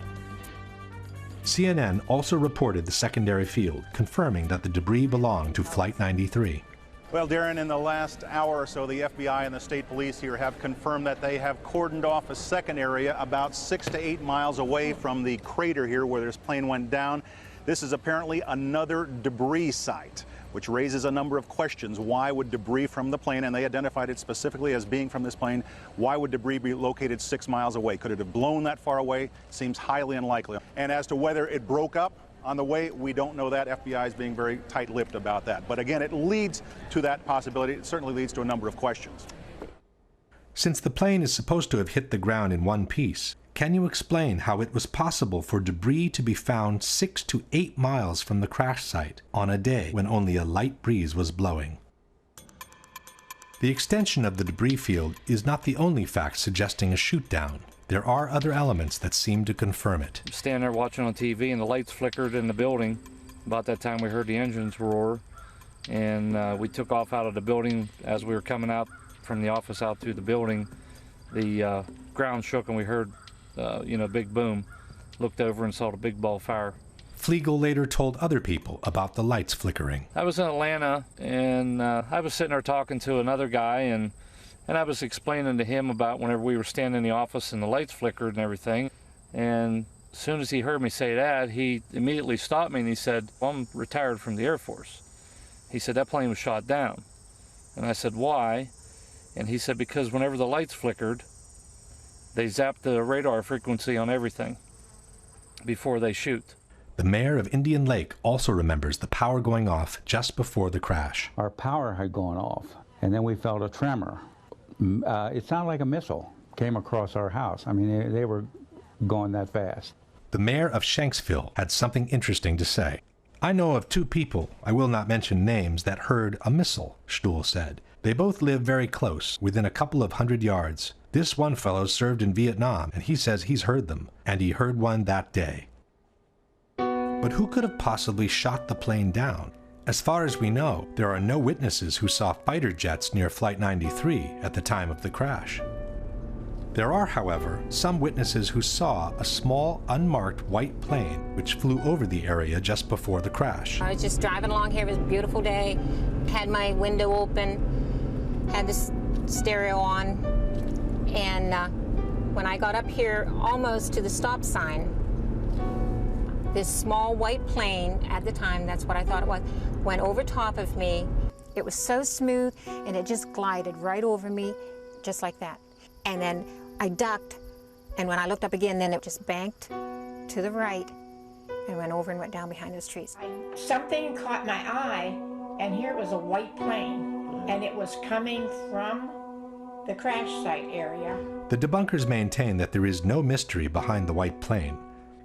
CNN also reported the secondary field, confirming that the debris belonged to Flight 93. Well, Darren, in the last hour or so, the FBI and the state police here have confirmed that they have cordoned off a second area about 6 to 8 miles away from the crater here where this plane went down. This is apparently another debris site, which raises a number of questions. Why would debris from the plane, and they identified it specifically as being from this plane, why would debris be located 6 miles away? Could it have blown that far away? Seems highly unlikely. And as to whether it broke up on the way, we don't know that. FBI is being very tight-lipped about that. But again, it leads to that possibility. It certainly leads to a number of questions. Since the plane is supposed to have hit the ground in one piece, can you explain how it was possible for debris to be found 6 to 8 miles from the crash site on a day when only a light breeze was blowing? The extension of the debris field is not the only fact suggesting a shoot-down. There are other elements that seem to confirm it. Standing there watching on TV and the lights flickered in the building. About that time we heard the engines roar, and we took off out of the building. As we were coming out from the office out through the building, the ground shook and we heard big boom. Looked over and saw the big ball of fire. Flegel later told other people about the lights flickering. I was in Atlanta, and I was sitting there talking to another guy, and I was explaining to him about whenever we were standing in the office and the lights flickered and everything. And as soon as he heard me say that, he immediately stopped me and he said, "Well, I'm retired from the Air Force." He said, "That plane was shot down." And I said, "Why?" And he said, "Because whenever the lights flickered, they zapped the radar frequency on everything before they shoot." The mayor of Indian Lake also remembers the power going off just before the crash. Our power had gone off, and then we felt a tremor. It sounded like a missile came across our house. I mean, they were going that fast. The mayor of Shanksville had something interesting to say. "I know of 2 people, I will not mention names, that heard a missile," Stuhl said. "They both live very close, within a couple of 100 yards. This one fellow served in Vietnam, and he says he's heard them, and he heard one that day." But who could have possibly shot the plane down? As far as we know, there are no witnesses who saw fighter jets near Flight 93 at the time of the crash. There are, however, some witnesses who saw a small, unmarked white plane which flew over the area just before the crash. I was just driving along here. It was a beautiful day. Had my window open, had the stereo on, and when I got up here almost to the stop sign, this small white plane, at the time, that's what I thought it was, went over top of me. It was so smooth, and it just glided right over me, just like that. And then I ducked, and when I looked up again, then it just banked to the right and went over and went down behind those trees. Something caught my eye, and here was a white plane, and it was coming from the crash site area. The debunkers maintain that there is no mystery behind the white plane.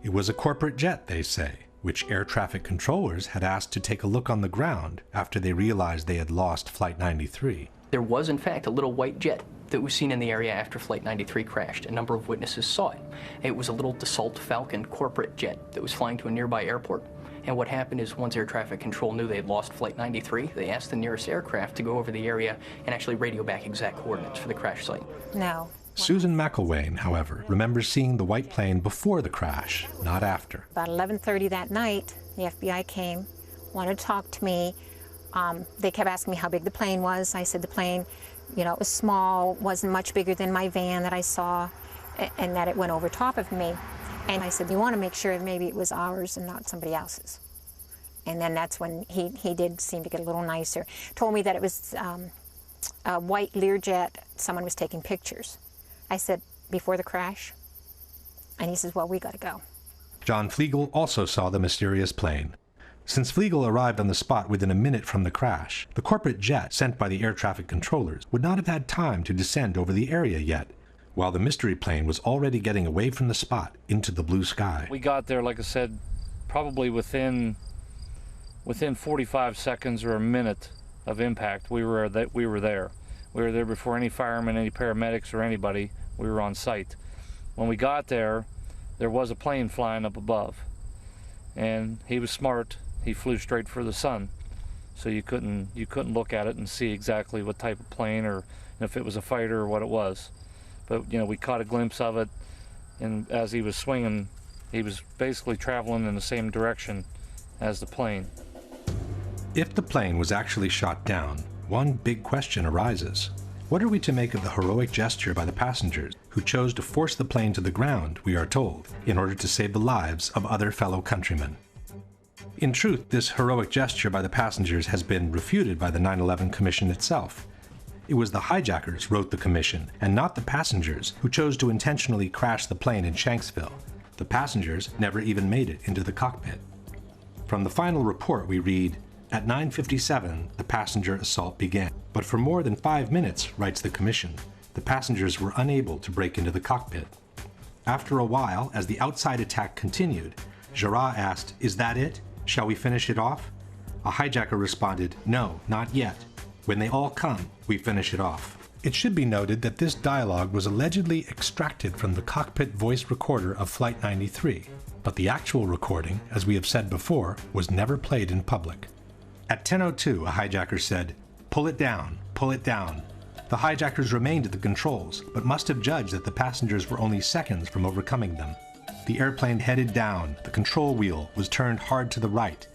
It was a corporate jet, they say, which air traffic controllers had asked to take a look on the ground after they realized they had lost Flight 93. There was, in fact, a little white jet that was seen in the area after Flight 93 crashed. A number of witnesses saw it. It was a little Dassault Falcon corporate jet that was flying to a nearby airport. And what happened is once air traffic control knew they had lost Flight 93, they asked the nearest aircraft to go over the area and actually radio back exact coordinates for the crash site. No. Susan McElwain, however, remembers seeing the white plane before the crash, not after. About 11:30 that night, the FBI came, wanted to talk to me. They kept asking me how big the plane was. I said the plane, it was small, wasn't much bigger than my van that I saw, and that it went over top of me. And I said, you want to make sure maybe it was ours and not somebody else's. And then that's when he did seem to get a little nicer. Told me that it was a white Learjet, someone was taking pictures. I said, before the crash? And he says, well, we got to go. John Flegel also saw the mysterious plane. Since Flegel arrived on the spot within a minute from the crash, the corporate jet sent by the air traffic controllers would not have had time to descend over the area yet, while the mystery plane was already getting away from the spot into the blue sky. We got there, like I said, probably within 45 seconds or a minute of impact. We were there. We were there before any firemen, any paramedics, or anybody. We were on site. When we got there, there was a plane flying up above, and he was smart. He flew straight for the sun, so you couldn't look at it and see exactly what type of plane or if it was a fighter or what it was. But we caught a glimpse of it, and as he was swinging, he was basically traveling in the same direction as the plane. If the plane was actually shot down, one big question arises. What are we to make of the heroic gesture by the passengers who chose to force the plane to the ground, we are told, in order to save the lives of other fellow countrymen? In truth, this heroic gesture by the passengers has been refuted by the 9/11 Commission itself. It was the hijackers, wrote the commission, and not the passengers, who chose to intentionally crash the plane in Shanksville. The passengers never even made it into the cockpit. From the final report we read, at 9:57, the passenger assault began. But for more than 5 minutes, writes the commission, the passengers were unable to break into the cockpit. After a while, as the outside attack continued, Jarrah asked, "Is that it? Shall we finish it off?" A hijacker responded, "No, not yet. When they all come, we finish it off." It should be noted that this dialogue was allegedly extracted from the cockpit voice recorder of Flight 93, but the actual recording, as we have said before, was never played in public. At 10:02, a hijacker said, "Pull it down, pull it down." The hijackers remained at the controls, but must have judged that the passengers were only seconds from overcoming them. The airplane headed down, the control wheel was turned hard to the right.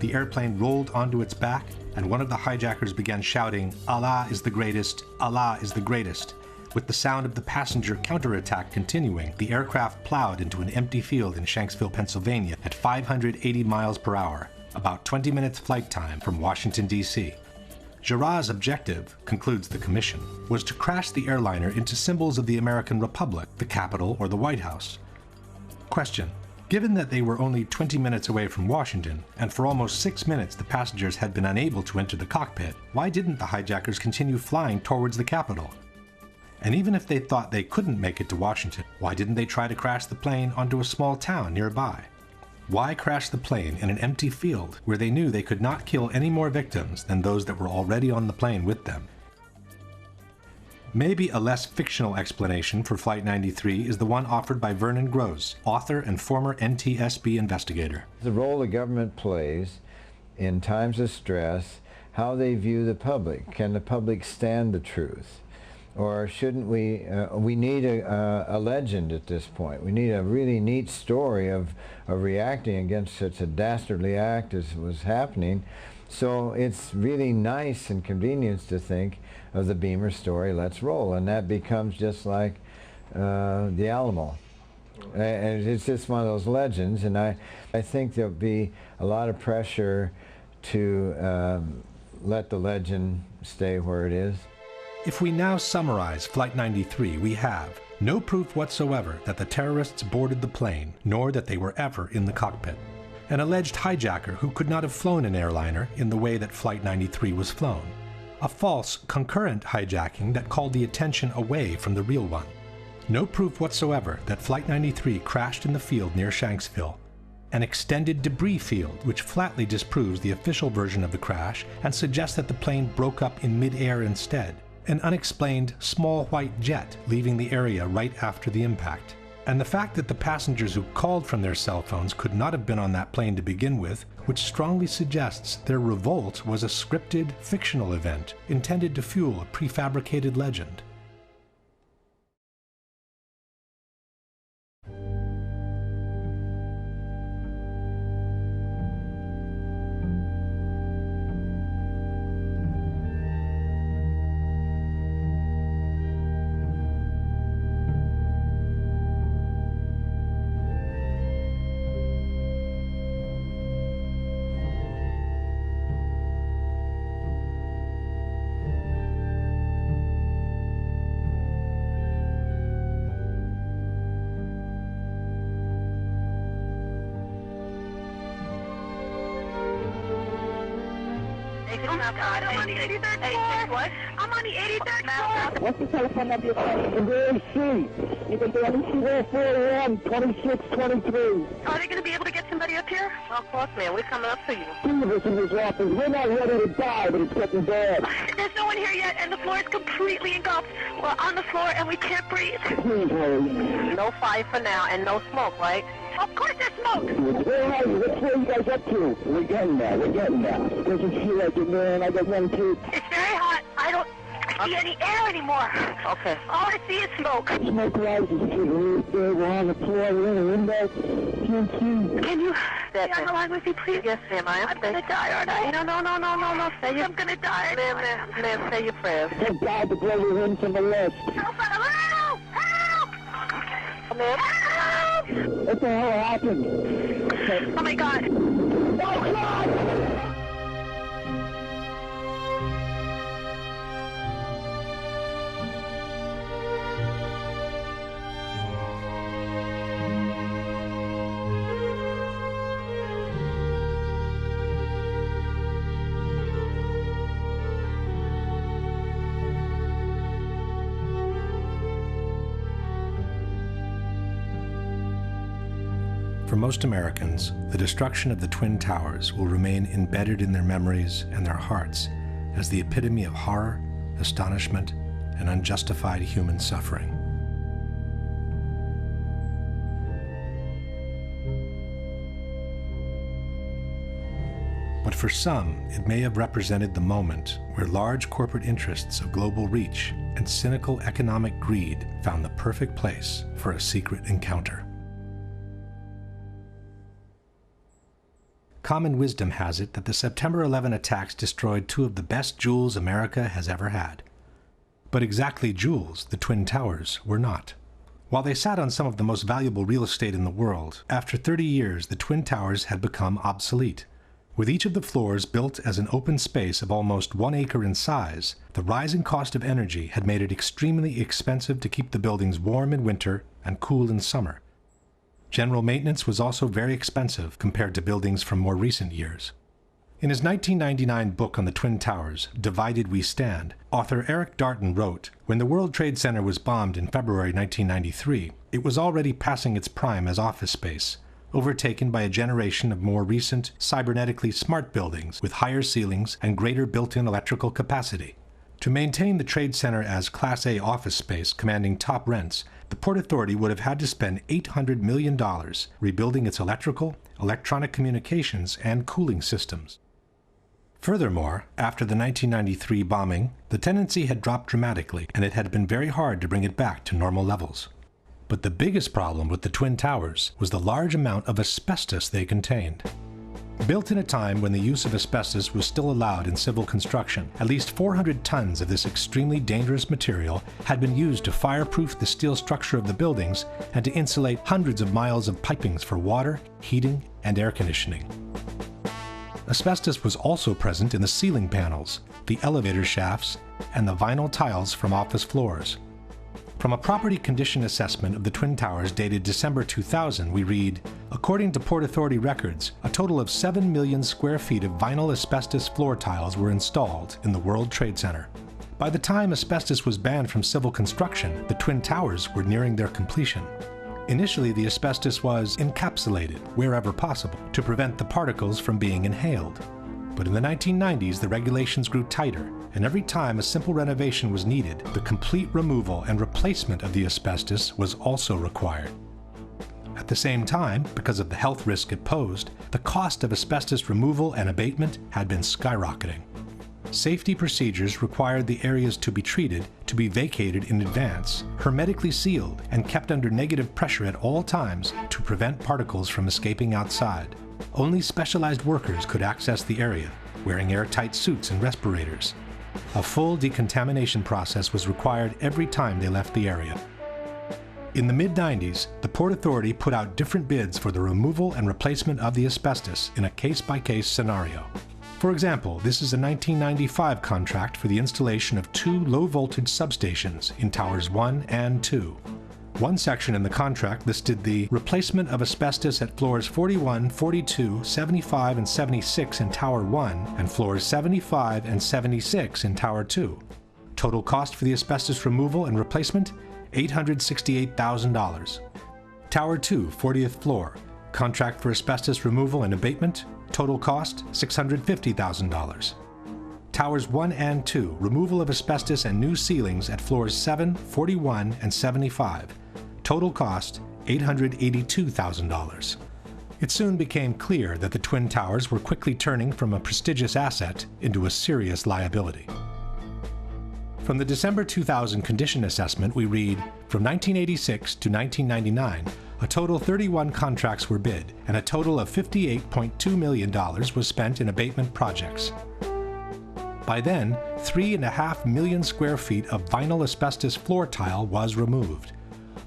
The airplane rolled onto its back, and one of the hijackers began shouting, "Allah is the greatest, Allah is the greatest." With the sound of the passenger counterattack continuing, the aircraft plowed into an empty field in Shanksville, Pennsylvania at 580 miles per hour, about 20 minutes flight time from Washington, D.C. Jarrah's objective, concludes the commission, was to crash the airliner into symbols of the American Republic, the Capitol, or the White House. Question: given that they were only 20 minutes away from Washington, and for almost 6 minutes the passengers had been unable to enter the cockpit, why didn't the hijackers continue flying towards the Capitol? And even if they thought they couldn't make it to Washington, why didn't they try to crash the plane onto a small town nearby? Why crash the plane in an empty field where they knew they could not kill any more victims than those that were already on the plane with them? Maybe a less fictional explanation for Flight 93 is the one offered by Vernon Gross, author and former NTSB investigator. The role the government plays in times of stress, how they view the public. Can the public stand the truth? Or shouldn't we need a legend at this point. We need a really neat story of reacting against such a dastardly act as was happening. So it's really nice and convenient to think of the Beamer story, let's roll, and that becomes just like the Alamo. And it's just one of those legends, and I think there'll be a lot of pressure to let the legend stay where it is. If we now summarize Flight 93, we have no proof whatsoever that the terrorists boarded the plane, nor that they were ever in the cockpit. An alleged hijacker who could not have flown an airliner in the way that Flight 93 was flown. A false, concurrent hijacking that called the attention away from the real one. No proof whatsoever that Flight 93 crashed in the field near Shanksville. an extended debris field which flatly disproves the official version of the crash and suggests that the plane broke up in mid-air instead, an unexplained small white jet leaving the area right after the impact, and the fact that the passengers who called from their cell phones could not have been on that plane to begin with, which strongly suggests their revolt was a scripted, fictional event intended to fuel a prefabricated legend. I'm on the 83rd floor. What? I'm on the 83rd floor. What's the telephone number you're calling? Very C. You can do anything 441 2623. Are they going to be able to get somebody up here? Well, of course, man. We're coming up for you. Two of us in this office. We're not ready to die, but it's getting bad. There's no one here yet, and the floor is completely engulfed. We're on the floor, and we can't breathe. Please hurry. No fire for now, and no smoke, right? Of course there's smoke. Where are you? What's where you guys up to? We're getting there. We're getting there. Doesn't feel like it, man. I got one kid. It's very hot. I don't see any air anymore. Okay. All I see is smoke. Smoke rises. We're on the floor. We're in the window. Can't see. Can you stay on the line with me, please? Yes, ma'am. I'm going to die, aren't I? No. I'm going to die. Ma'am, say your prayers. Thank God to blow you in from the left. Help! Ma'am? What the hell happened? Oh, my God. Oh, God! For most Americans, the destruction of the Twin Towers will remain embedded in their memories and their hearts as the epitome of horror, astonishment, and unjustified human suffering. But for some, it may have represented the moment where large corporate interests of global reach and cynical economic greed found the perfect place for a secret encounter. Common wisdom has it that the September 11 attacks destroyed two of the best jewels America has ever had. But exactly jewels, the Twin Towers, were not. While they sat on some of the most valuable real estate in the world, after 30 years the Twin Towers had become obsolete. With each of the floors built as an open space of almost 1 acre in size, the rising cost of energy had made it extremely expensive to keep the buildings warm in winter and cool in summer. General maintenance was also very expensive compared to buildings from more recent years. In his 1999 book on the Twin Towers, Divided We Stand, author Eric Darton wrote, "When the World Trade Center was bombed in February 1993, it was already passing its prime as office space, overtaken by a generation of more recent, cybernetically smart buildings with higher ceilings and greater built-in electrical capacity. To maintain the Trade Center as Class A office space commanding top rents, the Port Authority would have had to spend $800 million rebuilding its electrical, electronic communications, and cooling systems." Furthermore, after the 1993 bombing, the tenancy had dropped dramatically, and it had been very hard to bring it back to normal levels. But the biggest problem with the Twin Towers was the large amount of asbestos they contained. Built in a time when the use of asbestos was still allowed in civil construction, at least 400 tons of this extremely dangerous material had been used to fireproof the steel structure of the buildings and to insulate hundreds of miles of pipings for water, heating, and air conditioning. Asbestos was also present in the ceiling panels, the elevator shafts, and the vinyl tiles from office floors. From a property condition assessment of the Twin Towers dated December 2000, we read, "According to Port Authority records, a total of 7 million square feet of vinyl asbestos floor tiles were installed in the World Trade Center. By the time asbestos was banned from civil construction, the Twin Towers were nearing their completion. Initially, the asbestos was encapsulated wherever possible to prevent the particles from being inhaled. But in the 1990s, the regulations grew tighter, and every time a simple renovation was needed, the complete removal and replacement of the asbestos was also required. At the same time, because of the health risk it posed, the cost of asbestos removal and abatement had been skyrocketing. Safety procedures required the areas to be treated to be vacated in advance, hermetically sealed, and kept under negative pressure at all times to prevent particles from escaping outside. Only specialized workers could access the area, wearing airtight suits and respirators. A full decontamination process was required every time they left the area. In the mid-90s, the Port Authority put out different bids for the removal and replacement of the asbestos in a case-by-case scenario. For example, this is a 1995 contract for the installation of 2 low-voltage substations in Towers 1 and 2. One section in the contract listed the replacement of asbestos at floors 41, 42, 75, and 76 in Tower 1 and floors 75 and 76 in Tower 2. Total cost for the asbestos removal and replacement, $868,000. Tower 2, 40th floor, contract for asbestos removal and abatement, total cost, $650,000. Towers 1 and 2, removal of asbestos and new ceilings at floors 7, 41, and 75. Total cost, $882,000. It soon became clear that the Twin Towers were quickly turning from a prestigious asset into a serious liability. From the December 2000 condition assessment, we read, from 1986 to 1999, a total 31 contracts were bid, and a total of $58.2 million was spent in abatement projects. By then, 3.5 million square feet of vinyl asbestos floor tile was removed.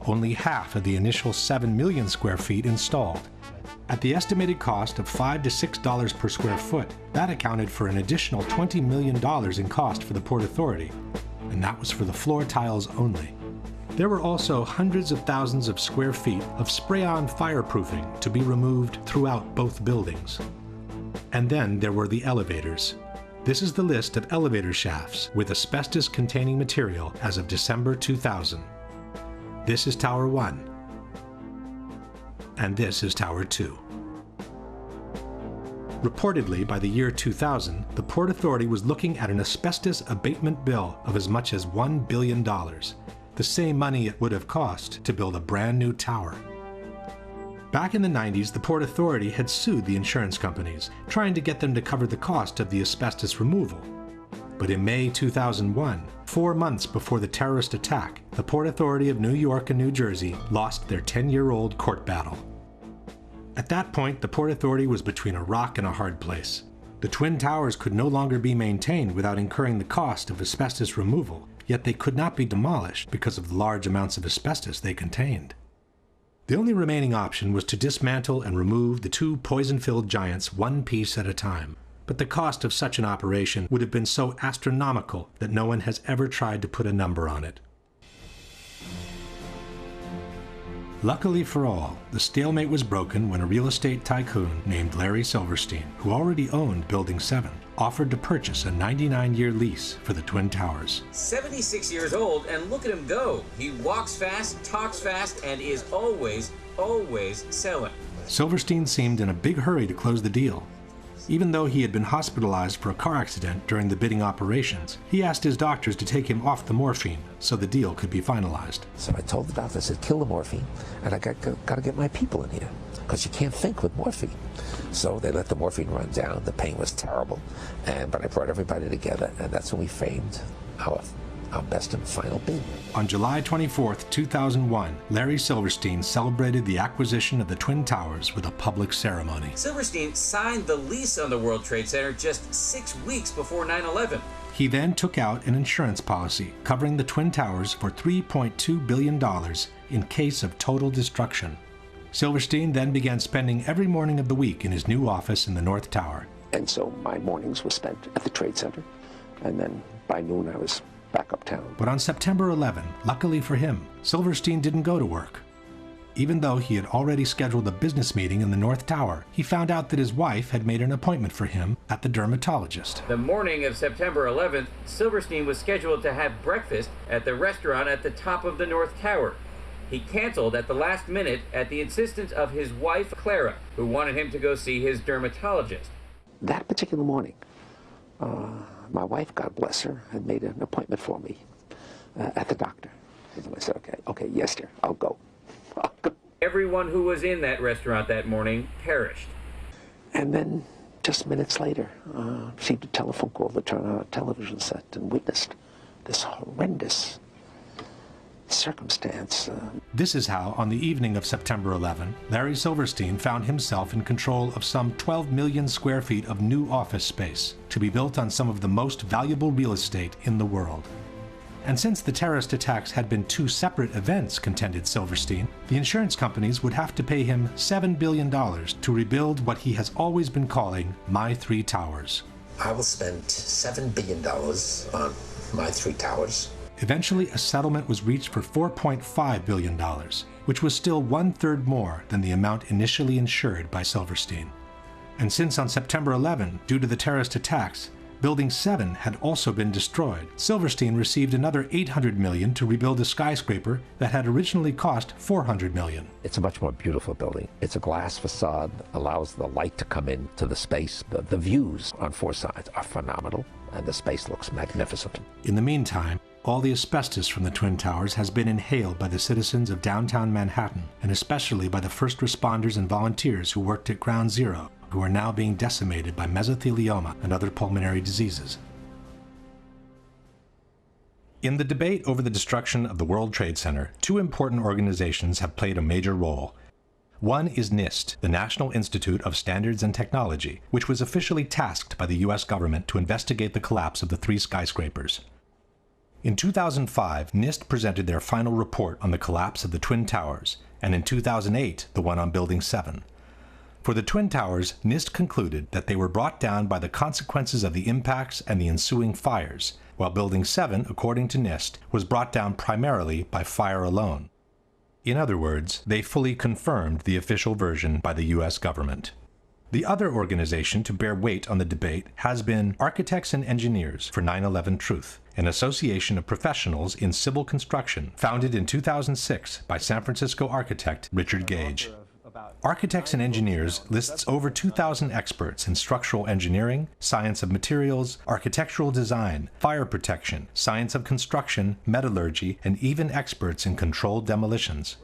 Only half of the initial 7 million square feet installed. At the estimated cost of $5 to $6 per square foot, that accounted for an additional $20 million in cost for the Port Authority, and that was for the floor tiles only. There were also hundreds of thousands of square feet of spray-on fireproofing to be removed throughout both buildings. And then there were the elevators. This is the list of elevator shafts with asbestos-containing material as of December 2000. This is Tower 1, and this is Tower 2. Reportedly, by the year 2000, the Port Authority was looking at an asbestos abatement bill of as much as $1 billion, the same money it would have cost to build a brand new tower. Back in the 90s, the Port Authority had sued the insurance companies, trying to get them to cover the cost of the asbestos removal. But in May 2001, 4 months before the terrorist attack, the Port Authority of New York and New Jersey lost their 10-year-old court battle. At that point, the Port Authority was between a rock and a hard place. The Twin Towers could no longer be maintained without incurring the cost of asbestos removal, yet they could not be demolished because of the large amounts of asbestos they contained. The only remaining option was to dismantle and remove the 2 poison-filled giants one piece at a time. But the cost of such an operation would have been so astronomical that no one has ever tried to put a number on it. Luckily for all, the stalemate was broken when a real estate tycoon named Larry Silverstein, who already owned Building 7, offered to purchase a 99-year lease for the Twin Towers. 76 years old, and look at him go. He walks fast, talks fast, and is always selling. Silverstein seemed in a big hurry to close the deal. Even though he had been hospitalized for a car accident during the bidding operations, he asked his doctors to take him off the morphine so the deal could be finalized. So I told the doctor, I said, kill the morphine, and I got to get my people in here, because you can't think with morphine. So they let the morphine run down. The pain was terrible, but I brought everybody together, and that's when we framed our best and final bid. On July 24, 2001, Larry Silverstein celebrated the acquisition of the Twin Towers with a public ceremony. Silverstein signed the lease on the World Trade Center just 6 weeks before 9/11. He then took out an insurance policy covering the Twin Towers for $3.2 billion in case of total destruction. Silverstein then began spending every morning of the week in his new office in the North Tower. And so my mornings were spent at the Trade Center, and then by noon I was back uptown. But on September 11, luckily for him, Silverstein didn't go to work. Even though he had already scheduled a business meeting in the North Tower, he found out that his wife had made an appointment for him at the dermatologist. The morning of September 11th, Silverstein was scheduled to have breakfast at the restaurant at the top of the North Tower. He canceled at the last minute at the insistence of his wife, Clara, who wanted him to go see his dermatologist. That particular morning, my wife, God bless her, had made an appointment for me at the doctor. And I said, okay, yes, dear, I'll go. Everyone who was in that restaurant that morning perished. And then, just minutes later, received a telephone call to turn on a television set and witnessed this horrendous circumstance. This is how, on the evening of September 11, Larry Silverstein found himself in control of some 12 million square feet of new office space to be built on some of the most valuable real estate in the world. And since the terrorist attacks had been two separate events, contended Silverstein, the insurance companies would have to pay him $7 billion to rebuild what he has always been calling My Three Towers. I will spend $7 billion on My Three Towers. Eventually, a settlement was reached for $4.5 billion, which was still one-third more than the amount initially insured by Silverstein. And since on September 11, due to the terrorist attacks, Building 7 had also been destroyed, Silverstein received another $800 million to rebuild a skyscraper that had originally cost $400 million. It's a much more beautiful building. It's a glass facade, allows the light to come into the space. The views on four sides are phenomenal, and the space looks magnificent. In the meantime, all the asbestos from the Twin Towers has been inhaled by the citizens of downtown Manhattan, and especially by the first responders and volunteers who worked at Ground Zero, who are now being decimated by mesothelioma and other pulmonary diseases. In the debate over the destruction of the World Trade Center, two important organizations have played a major role. One is NIST, the National Institute of Standards and Technology, which was officially tasked by the U.S. government to investigate the collapse of the three skyscrapers. In 2005, NIST presented their final report on the collapse of the Twin Towers, and in 2008, the one on Building 7. For the Twin Towers, NIST concluded that they were brought down by the consequences of the impacts and the ensuing fires, while Building 7, according to NIST, was brought down primarily by fire alone. In other words, they fully confirmed the official version by the U.S. government. The other organization to bear weight on the debate has been Architects and Engineers for 9/11 Truth, an association of professionals in civil construction founded in 2006 by San Francisco architect Richard Gage. Architects and Engineers lists over 2,000 experts in structural engineering, science of materials, architectural design, fire protection, science of construction, metallurgy, and even experts in controlled demolitions.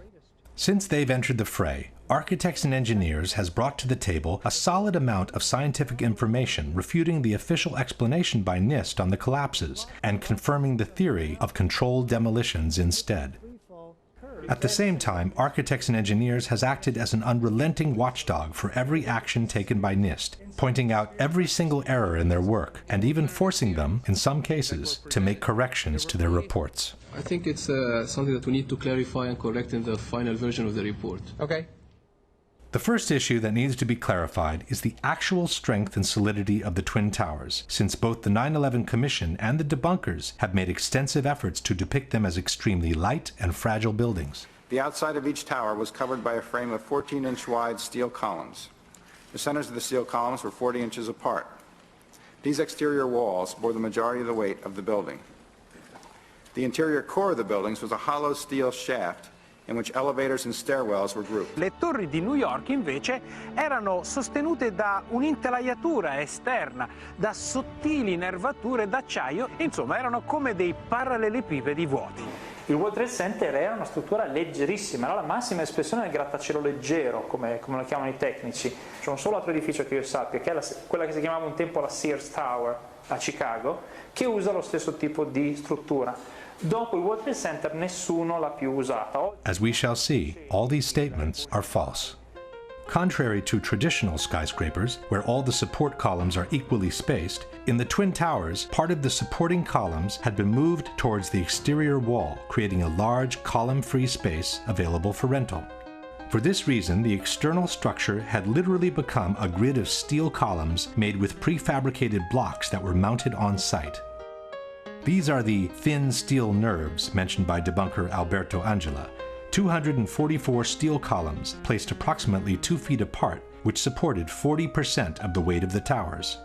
Since they've entered the fray, Architects and Engineers has brought to the table a solid amount of scientific information refuting the official explanation by NIST on the collapses and confirming the theory of controlled demolitions instead. At the same time, Architects and Engineers has acted as an unrelenting watchdog for every action taken by NIST, pointing out every single error in their work, and even forcing them, in some cases, to make corrections to their reports. I think it's something that we need to clarify and correct in the final version of the report. Okay. The first issue that needs to be clarified is the actual strength and solidity of the Twin Towers, since both the 9/11 Commission and the debunkers have made extensive efforts to depict them as extremely light and fragile buildings. The outside of each tower was covered by a frame of 14-inch wide steel columns. The centers of the steel columns were 40 inches apart. These exterior walls bore the majority of the weight of the building. The interior core of the buildings was a hollow steel shaft in which elevators and stairwells were grouped. Le torri di New York invece erano sostenute da un'intelaiatura esterna, da sottili nervature d'acciaio, insomma erano come dei parallelepipedi vuoti. Il World Trade Center era una struttura leggerissima, era la massima espressione del grattacielo leggero, come lo chiamano i tecnici. C'è un solo altro edificio che io sappia, che è quella che si chiamava un tempo la Sears Tower a Chicago, che usa lo stesso tipo di struttura. Dopo il World Trade Center nessuno l'ha più usata. As we shall see, all these statements are false. Contrary to traditional skyscrapers, where all the support columns are equally spaced, in the Twin Towers, part of the supporting columns had been moved towards the exterior wall, creating a large column-free space available for rental. For this reason, the external structure had literally become a grid of steel columns made with prefabricated blocks that were mounted on site. These are the thin steel nerves mentioned by debunker Alberto Angela, 244 steel columns placed approximately 2 feet apart, which supported 40% of the weight of the towers.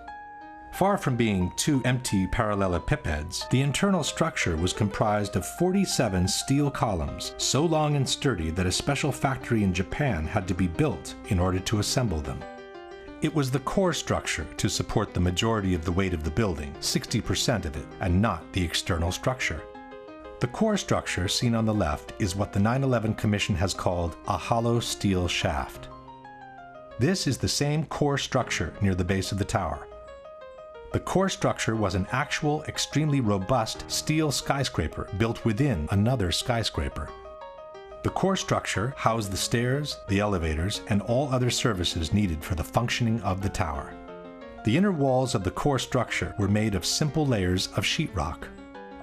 Far from being two empty parallelepipeds, the internal structure was comprised of 47 steel columns, so long and sturdy that a special factory in Japan had to be built in order to assemble them. It was the core structure to support the majority of the weight of the building, 60% of it, and not the external structure. The core structure seen on the left is what the 9/11 Commission has called a hollow steel shaft. This is the same core structure near the base of the tower. The core structure was an actual, extremely robust steel skyscraper built within another skyscraper. The core structure housed the stairs, the elevators, and all other services needed for the functioning of the tower. The inner walls of the core structure were made of simple layers of sheetrock.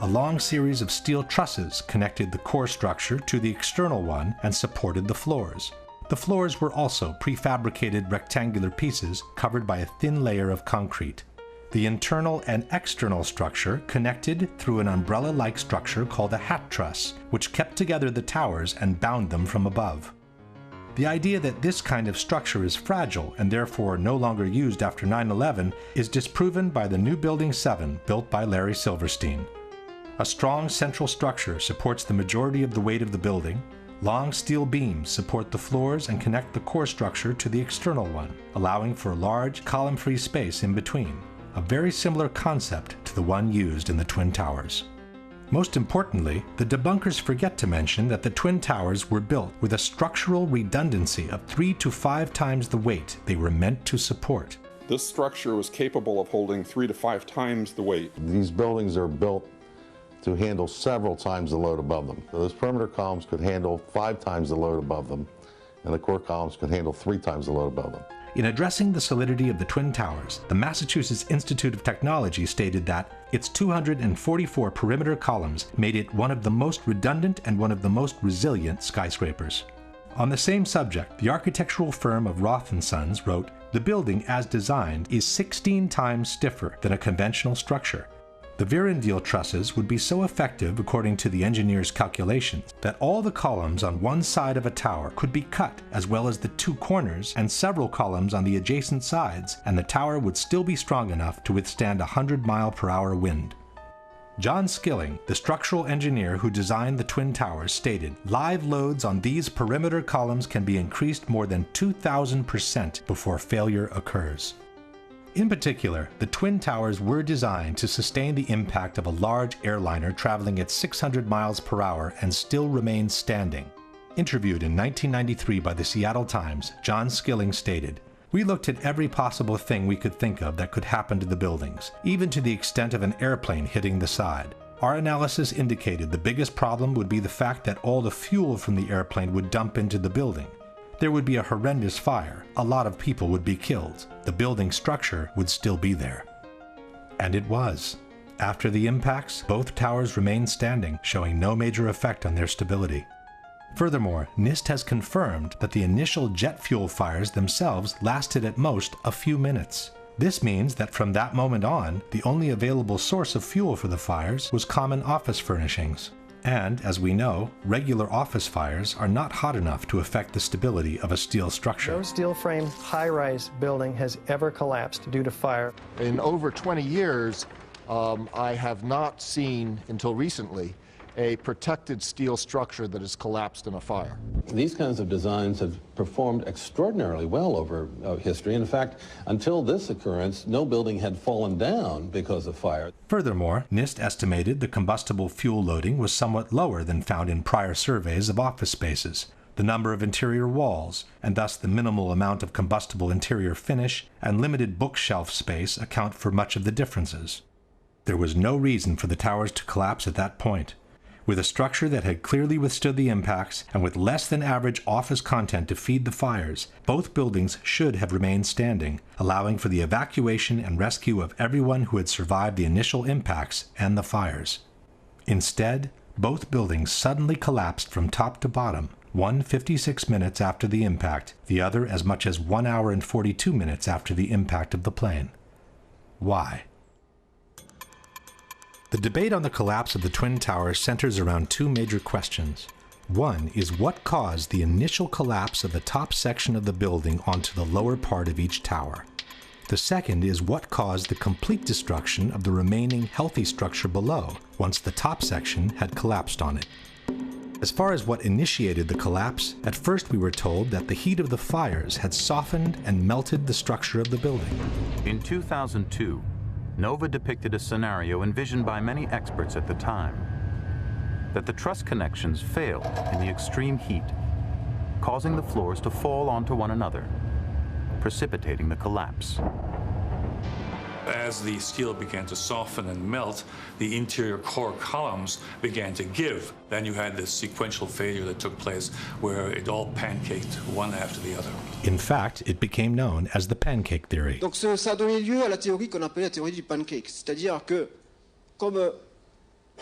A long series of steel trusses connected the core structure to the external one and supported the floors. The floors were also prefabricated rectangular pieces covered by a thin layer of concrete. The internal and external structure connected through an umbrella-like structure called a hat truss, which kept together the towers and bound them from above. The idea that this kind of structure is fragile and therefore no longer used after 9/11 is disproven by the new Building 7 built by Larry Silverstein. A strong central structure supports the majority of the weight of the building. Long steel beams support the floors and connect the core structure to the external one, allowing for a large column-free space in between. A very similar concept to the one used in the Twin Towers. Most importantly, the debunkers forget to mention that the Twin Towers were built with a structural redundancy of 3 to 5 times the weight they were meant to support. This structure was capable of holding 3 to 5 times the weight. These buildings are built to handle several times the load above them. So those perimeter columns could handle 5 times the load above them, and the core columns could handle 3 times the load above them. In addressing the solidity of the Twin Towers, the Massachusetts Institute of Technology stated that its 244 perimeter columns made it one of the most redundant and one of the most resilient skyscrapers. On the same subject, the architectural firm of Roth & Sons wrote, "The building as designed is 16 times stiffer than a conventional structure. The Vierendeel trusses would be so effective, according to the engineer's calculations, that all the columns on one side of a tower could be cut, as well as the 2 corners and several columns on the adjacent sides, and the tower would still be strong enough to withstand a 100-mile-per-hour wind." John Skilling, the structural engineer who designed the Twin Towers, stated, "Live loads on these perimeter columns can be increased more than 2,000% before failure occurs." In particular, the Twin Towers were designed to sustain the impact of a large airliner traveling at 600 miles per hour and still remain standing. Interviewed in 1993 by the Seattle Times, John Skilling stated, "We looked at every possible thing we could think of that could happen to the buildings, even to the extent of an airplane hitting the side. Our analysis indicated the biggest problem would be the fact that all the fuel from the airplane would dump into the building. There would be a horrendous fire, a lot of people would be killed, the building structure would still be there." And it was. After the impacts, both towers remained standing, showing no major effect on their stability. Furthermore, NIST has confirmed that the initial jet fuel fires themselves lasted at most a few minutes. This means that from that moment on, the only available source of fuel for the fires was common office furnishings. And, as we know, regular office fires are not hot enough to affect the stability of a steel structure. No steel frame high-rise building has ever collapsed due to fire. In over 20 years, I have not seen, until recently, a protected steel structure that has collapsed in a fire. These kinds of designs have performed extraordinarily well over history. In fact, until this occurrence, no building had fallen down because of fire. Furthermore, NIST estimated the combustible fuel loading was somewhat lower than found in prior surveys of office spaces. The number of interior walls, and thus the minimal amount of combustible interior finish and limited bookshelf space account for much of the differences. There was no reason for the towers to collapse at that point. With a structure that had clearly withstood the impacts, and with less than average office content to feed the fires, both buildings should have remained standing, allowing for the evacuation and rescue of everyone who had survived the initial impacts and the fires. Instead, both buildings suddenly collapsed from top to bottom, one 56 minutes after the impact, the other as much as 1 hour and 42 minutes after the impact of the plane. Why? The debate on the collapse of the Twin Towers centers around 2 major questions. One is what caused the initial collapse of the top section of the building onto the lower part of each tower. The second is what caused the complete destruction of the remaining healthy structure below, once the top section had collapsed on it. As far as what initiated the collapse, at first we were told that the heat of the fires had softened and melted the structure of the building. In 2002, NOVA depicted a scenario envisioned by many experts at the time, that the truss connections failed in the extreme heat, causing the floors to fall onto one another, precipitating the collapse. As the steel began to soften and melt, the interior core columns began to give. Then you had this sequential failure that took place where it all pancaked one after the other. In fact, it became known as the pancake theory. Donc ça a donné lieu à la théorie qu'on appelait la théorie du pancake, c'est-à-dire que comme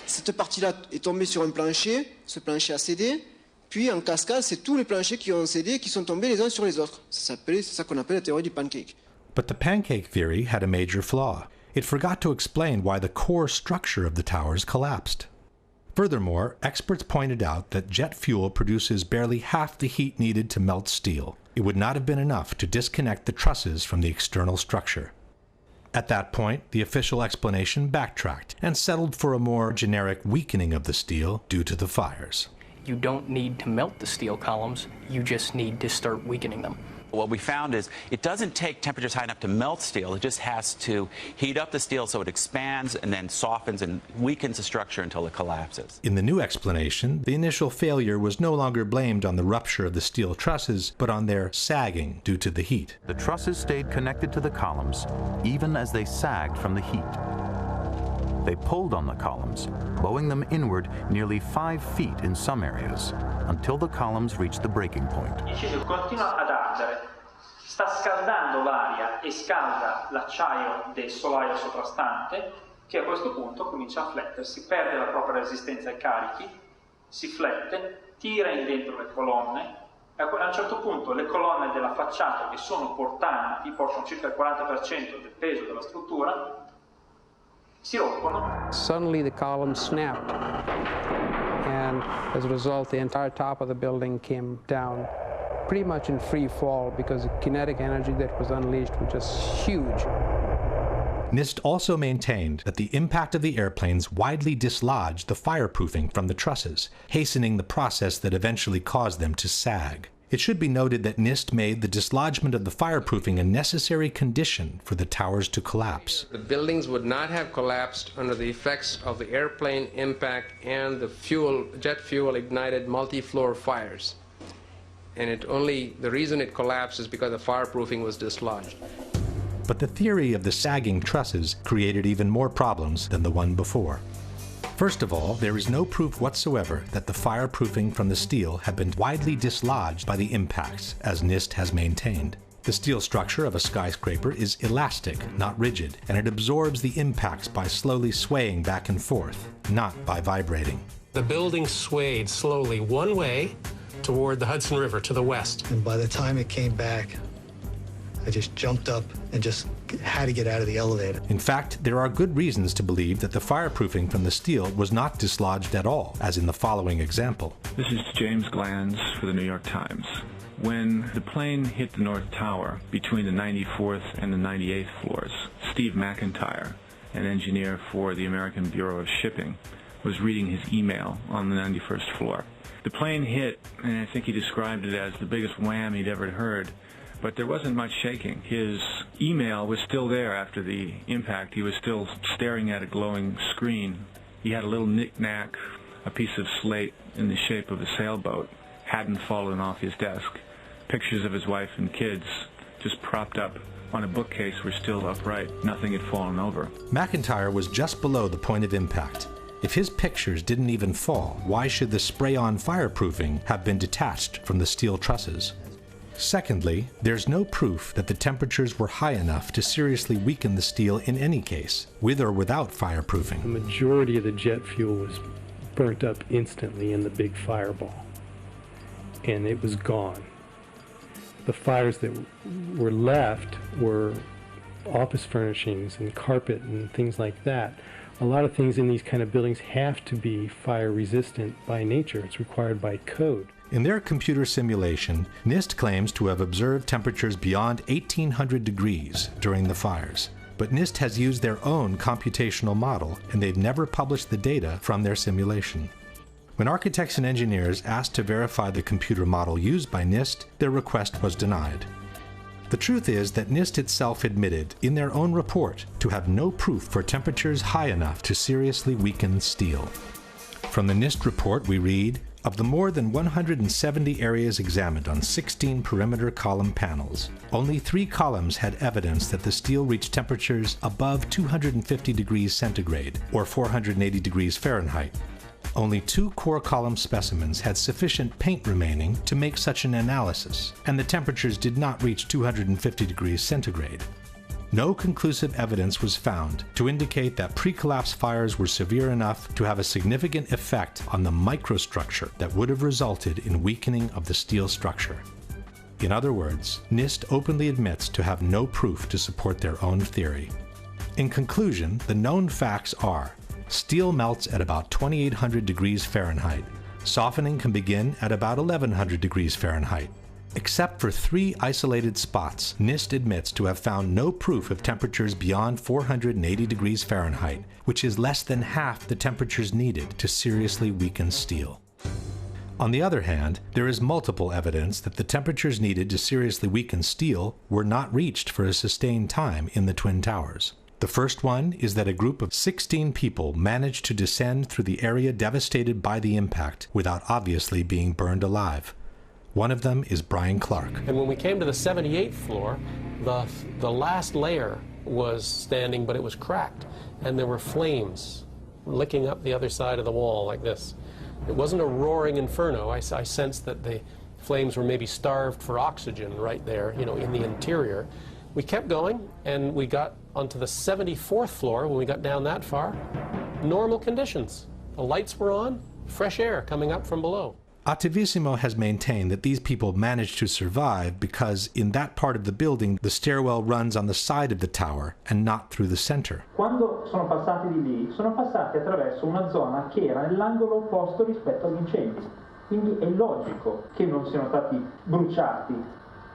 cette partie-là est tombée sur un plancher, ce plancher a cédé, puis en cascade, c'est tous les planchers qui ont cédé, qui sont tombés les uns sur les autres. C'est ça qu'on appelle la théorie du pancake. But the pancake theory had a major flaw. It forgot to explain why the core structure of the towers collapsed. Furthermore, experts pointed out that jet fuel produces barely half the heat needed to melt steel. It would not have been enough to disconnect the trusses from the external structure. At that point, the official explanation backtracked and settled for a more generic weakening of the steel due to the fires. You don't need to melt the steel columns, you just need to start weakening them. What we found is it doesn't take temperatures high enough to melt steel. It just has to heat up the steel so it expands and then softens and weakens the structure until it collapses. In the new explanation, the initial failure was no longer blamed on the rupture of the steel trusses, but on their sagging due to the heat. The trusses stayed connected to the columns, even as they sagged from the heat. They pulled on the columns, bowing them inward nearly 5 feet in some areas, until the columns reached the breaking point. Il ceso continua ad ardere, sta scaldando l'aria e scalda l'acciaio del solaio soprastante, che a questo punto comincia a flettersi, perde la propria resistenza ai carichi, si flette, tira in dentro le colonne, e a un certo punto le colonne della facciata che sono portanti, portano circa il 40% del peso della struttura, si rompono. Suddenly the columns snapped, and as a result the entire top of the building came down pretty much in free fall because the kinetic energy that was unleashed was just huge. NIST also maintained that the impact of the airplanes widely dislodged the fireproofing from the trusses, hastening the process that eventually caused them to sag. It should be noted that NIST made the dislodgement of the fireproofing a necessary condition for the towers to collapse. The buildings would not have collapsed under the effects of the airplane impact and the jet fuel ignited multi-floor fires. And the reason it collapsed is because the fireproofing was dislodged. But the theory of the sagging trusses created even more problems than the one before. First of all, there is no proof whatsoever that the fireproofing from the steel had been widely dislodged by the impacts, as NIST has maintained. The steel structure of a skyscraper is elastic, not rigid, and it absorbs the impacts by slowly swaying back and forth, not by vibrating. The building swayed slowly one way toward the Hudson River to the west. And by the time it came back, I just jumped up and just had to get out of the elevator. In fact, there are good reasons to believe that the fireproofing from the steel was not dislodged at all, as in the following example. This is James Glanz for the New York Times. When the plane hit the North Tower between the 94th and the 98th floors, Steve McIntyre, an engineer for the American Bureau of Shipping, was reading his email on the 91st floor. The plane hit, and I think he described it as the biggest wham he'd ever heard. But there wasn't much shaking. His email was still there after the impact. He was still staring at a glowing screen. He had a little knick-knack, a piece of slate in the shape of a sailboat, hadn't fallen off his desk. Pictures of his wife and kids just propped up on a bookcase were still upright. Nothing had fallen over. McIntyre was just below the point of impact. If his pictures didn't even fall, why should the spray-on fireproofing have been detached from the steel trusses? Secondly, there's no proof that the temperatures were high enough to seriously weaken the steel in any case, with or without fireproofing. The majority of the jet fuel was burnt up instantly in the big fireball, and it was gone. The fires that were left were office furnishings and carpet and things like that. A lot of things in these kind of buildings have to be fire resistant by nature. It's required by code. In their computer simulation, NIST claims to have observed temperatures beyond 1800 degrees during the fires. But NIST has used their own computational model, and they've never published the data from their simulation. When architects and engineers asked to verify the computer model used by NIST, their request was denied. The truth is that NIST itself admitted in their own report to have no proof for temperatures high enough to seriously weaken steel. From the NIST report we read, of the more than 170 areas examined on 16 perimeter column panels, only 3 columns had evidence that the steel reached temperatures above 250 degrees centigrade or 480 degrees Fahrenheit. Only 2 core column specimens had sufficient paint remaining to make such an analysis, and the temperatures did not reach 250 degrees centigrade. No conclusive evidence was found to indicate that pre-collapse fires were severe enough to have a significant effect on the microstructure that would have resulted in weakening of the steel structure. In other words, NIST openly admits to have no proof to support their own theory. In conclusion, the known facts are: steel melts at about 2800 degrees Fahrenheit. Softening can begin at about 1100 degrees Fahrenheit. Except for 3 isolated spots, NIST admits to have found no proof of temperatures beyond 480 degrees Fahrenheit, which is less than half the temperatures needed to seriously weaken steel. On the other hand, there is multiple evidence that the temperatures needed to seriously weaken steel were not reached for a sustained time in the Twin Towers. The first one is that a group of 16 people managed to descend through the area devastated by the impact without obviously being burned alive. One of them is Brian Clark. And when we came to the 78th floor, the last layer was standing, but it was cracked. And there were flames licking up the other side of the wall like this. It wasn't a roaring inferno. I sensed that the flames were maybe starved for oxygen right there, you know, in the interior. We kept going, and we got onto the 74th floor. When we got down that far, normal conditions. The lights were on, fresh air coming up from below. Attivissimo has maintained that these people managed to survive because in that part of the building the stairwell runs on the side of the tower and not through the center. Quando sono passati di lì, sono passati attraverso una zona che era nell'angolo opposto rispetto agli incendi. Quindi è logico che non siano stati bruciati.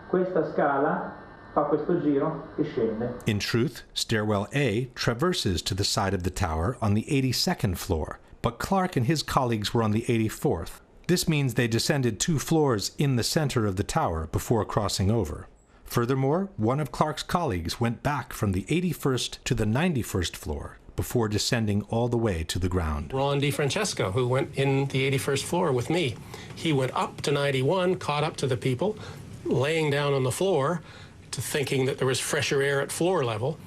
Questa scala fa questo giro e scende. In truth, stairwell A traverses to the side of the tower on the 82nd floor, but Clark and his colleagues were on the 84th. This means they descended 2 floors in the center of the tower before crossing over. Furthermore, one of Clark's colleagues went back from the 81st to the 91st floor before descending all the way to the ground. Ron DiFrancesco, who went in the 81st floor with me, he went up to 91, caught up to the people, laying down on the floor, to thinking that there was fresher air at floor level.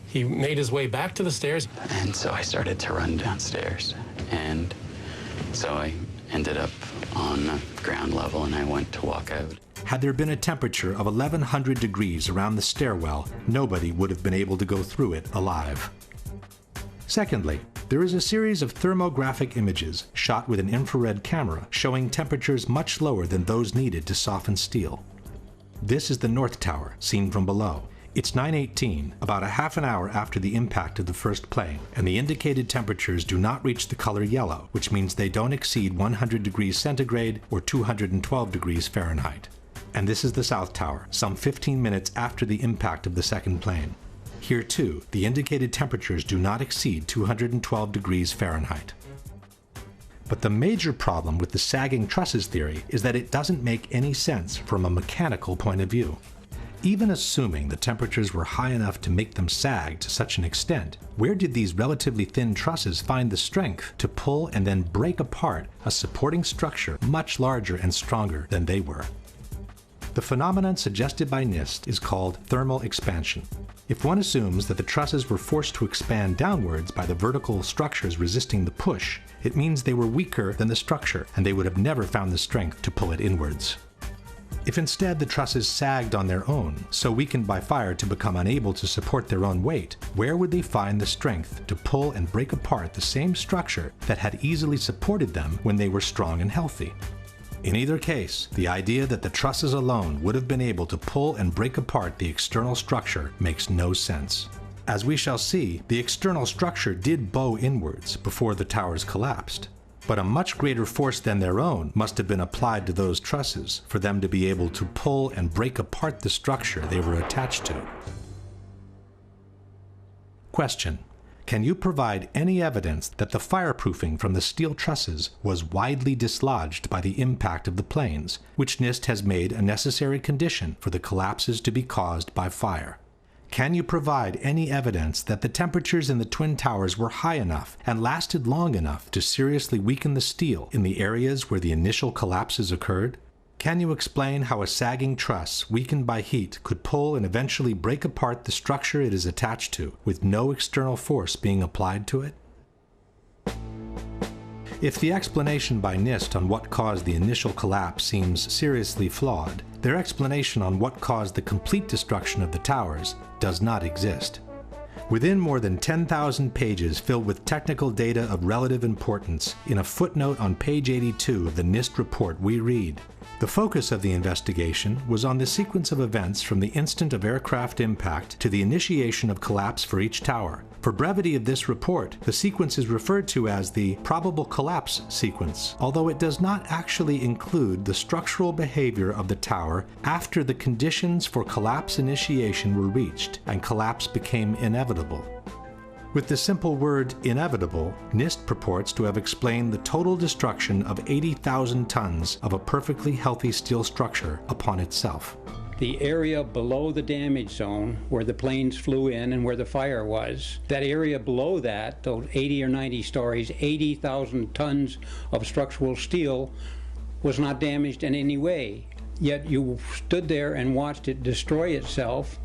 He made his way back to the stairs. And so I started to run downstairs, and so I ended up on ground level, and I went to walk out. Had there been a temperature of 1100 degrees around the stairwell, nobody would have been able to go through it alive. Secondly, there is a series of thermographic images shot with an infrared camera showing temperatures much lower than those needed to soften steel. This is the North Tower, seen from below. It's 9:18, about a half an hour after the impact of the first plane, and the indicated temperatures do not reach the color yellow, which means they don't exceed 100 degrees centigrade or 212 degrees Fahrenheit. And this is the South Tower, some 15 minutes after the impact of the second plane. Here too, the indicated temperatures do not exceed 212 degrees Fahrenheit. But the major problem with the sagging trusses theory is that it doesn't make any sense from a mechanical point of view. Even assuming the temperatures were high enough to make them sag to such an extent, where did these relatively thin trusses find the strength to pull and then break apart a supporting structure much larger and stronger than they were? The phenomenon suggested by NIST is called thermal expansion. If one assumes that the trusses were forced to expand downwards by the vertical structures resisting the push, it means they were weaker than the structure, and they would have never found the strength to pull it inwards. If instead the trusses sagged on their own, so weakened by fire to become unable to support their own weight, where would they find the strength to pull and break apart the same structure that had easily supported them when they were strong and healthy? In either case, the idea that the trusses alone would have been able to pull and break apart the external structure makes no sense. As we shall see, the external structure did bow inwards before the towers collapsed. But a much greater force than their own must have been applied to those trusses for them to be able to pull and break apart the structure they were attached to. Question: can you provide any evidence that the fireproofing from the steel trusses was widely dislodged by the impact of the planes, which NIST has made a necessary condition for the collapses to be caused by fire? Can you provide any evidence that the temperatures in the Twin Towers were high enough and lasted long enough to seriously weaken the steel in the areas where the initial collapses occurred? Can you explain how a sagging truss, weakened by heat, could pull and eventually break apart the structure it is attached to, with no external force being applied to it? If the explanation by NIST on what caused the initial collapse seems seriously flawed, their explanation on what caused the complete destruction of the towers does not exist. Within more than 10,000 pages filled with technical data of relative importance, in a footnote on page 82 of the NIST report we read, the focus of the investigation was on the sequence of events from the instant of aircraft impact to the initiation of collapse for each tower. For brevity of this report, the sequence is referred to as the probable collapse sequence, although it does not actually include the structural behavior of the tower after the conditions for collapse initiation were reached and collapse became inevitable. With the simple word inevitable, NIST purports to have explained the total destruction of 80,000 tons of a perfectly healthy steel structure upon itself. The area below the damage zone where the planes flew in and where the fire was, that area below that, those 80 or 90 stories, 80,000 tons of structural steel was not damaged in any way. Yet you stood there and watched it destroy itself,